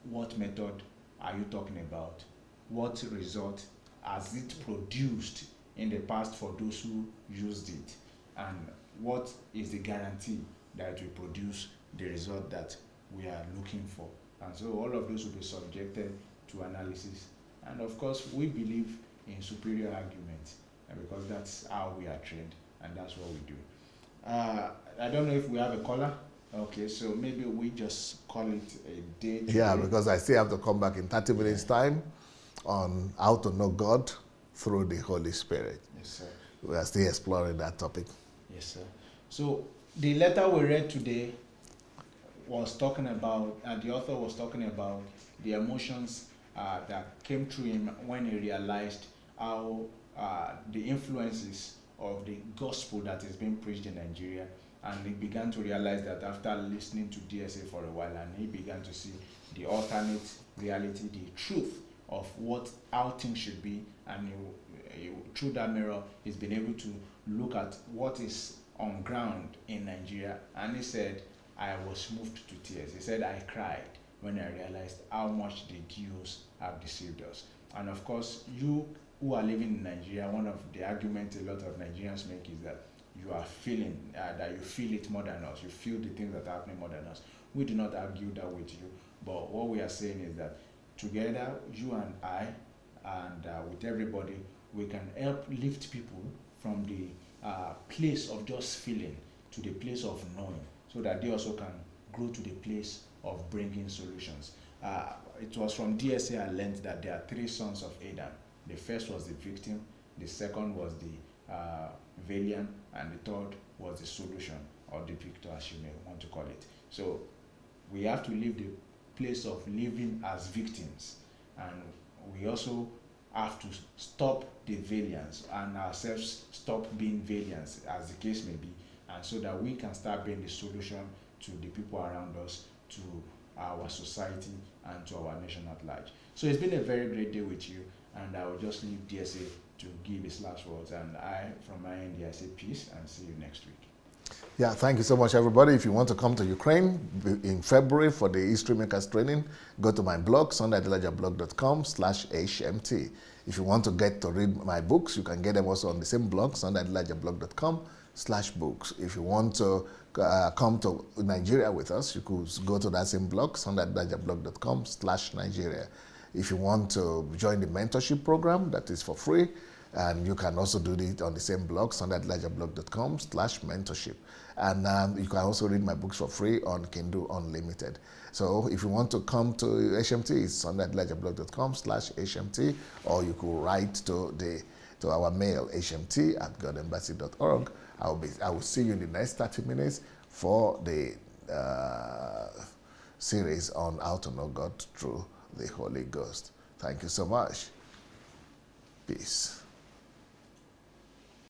what method are you talking about, what result has it produced in the past for those who used it, and what is the guarantee that it will produce the result that we are looking for. And so all of those will be subjected to analysis. And of course, we believe in superior arguments, because that's how we are trained, and that's what we do. I don't know if we have a caller. Okay, so maybe we just call it a day today. Yeah, because I still have to come back in 30 minutes time on how to know God through the Holy Spirit. Yes, sir. We are still exploring that topic. Yes, sir. So the letter we read today was talking about, the author was talking about the emotions that came through him when he realized how the influences of the gospel that is being preached in Nigeria, and he began to realize that after listening to DSA for a while, and he began to see the alternate reality, the truth of how things should be, and through that mirror he's been able to look at what is on ground in Nigeria, and he said, I was moved to tears. He said, I cried when I realized how much the G.Os have deceived us. And of course, you who are living in Nigeria, one of the arguments a lot of Nigerians make is that you are feeling, that you feel it more than us. You feel the things that are happening more than us. We do not argue that with you, but what we are saying is that together, you and I, and with everybody, we can help lift people from the place of just feeling to the place of knowing, so that they also can grow to the place of bringing solutions. It was from DSA I learned that there are 3 sons of Adam. The first was the victim, the second was the valiant, and the third was the solution, or the victor, as you may want to call it. So we have to leave the place of living as victims, and we also have to stop the valiance and ourselves stop being valiants, as the case may be, and so that we can start being the solution to the people around us, to our society, and to our nation at large. So it's been a very great day with you, and I will just leave DSA to give his last words, and I, from my end here, I say peace and see you next week. Yeah, thank you so much, everybody. If you want to come to Ukraine in February for the History Makers training, go to my blog, sundayadelajablog.com/hmt. If you want to get to read my books, you can get them also on the same blog, sundayadelajablog.com/books. If you want to come to Nigeria with us, you could go to that same blog, sundayadelajablog.com/Nigeria. If you want to join the mentorship program, that is for free. And you can also do it on the same blog, sundayadelajablog.com/mentorship. And you can also read my books for free on Kindle Unlimited. So if you want to come to HMT, it's sundayadelajablog.com/HMT, or you could write to our mail, hmt@godembassy.org. I will see you in the next 30 minutes for the series on how to know God through the Holy Ghost. Thank you so much. Peace.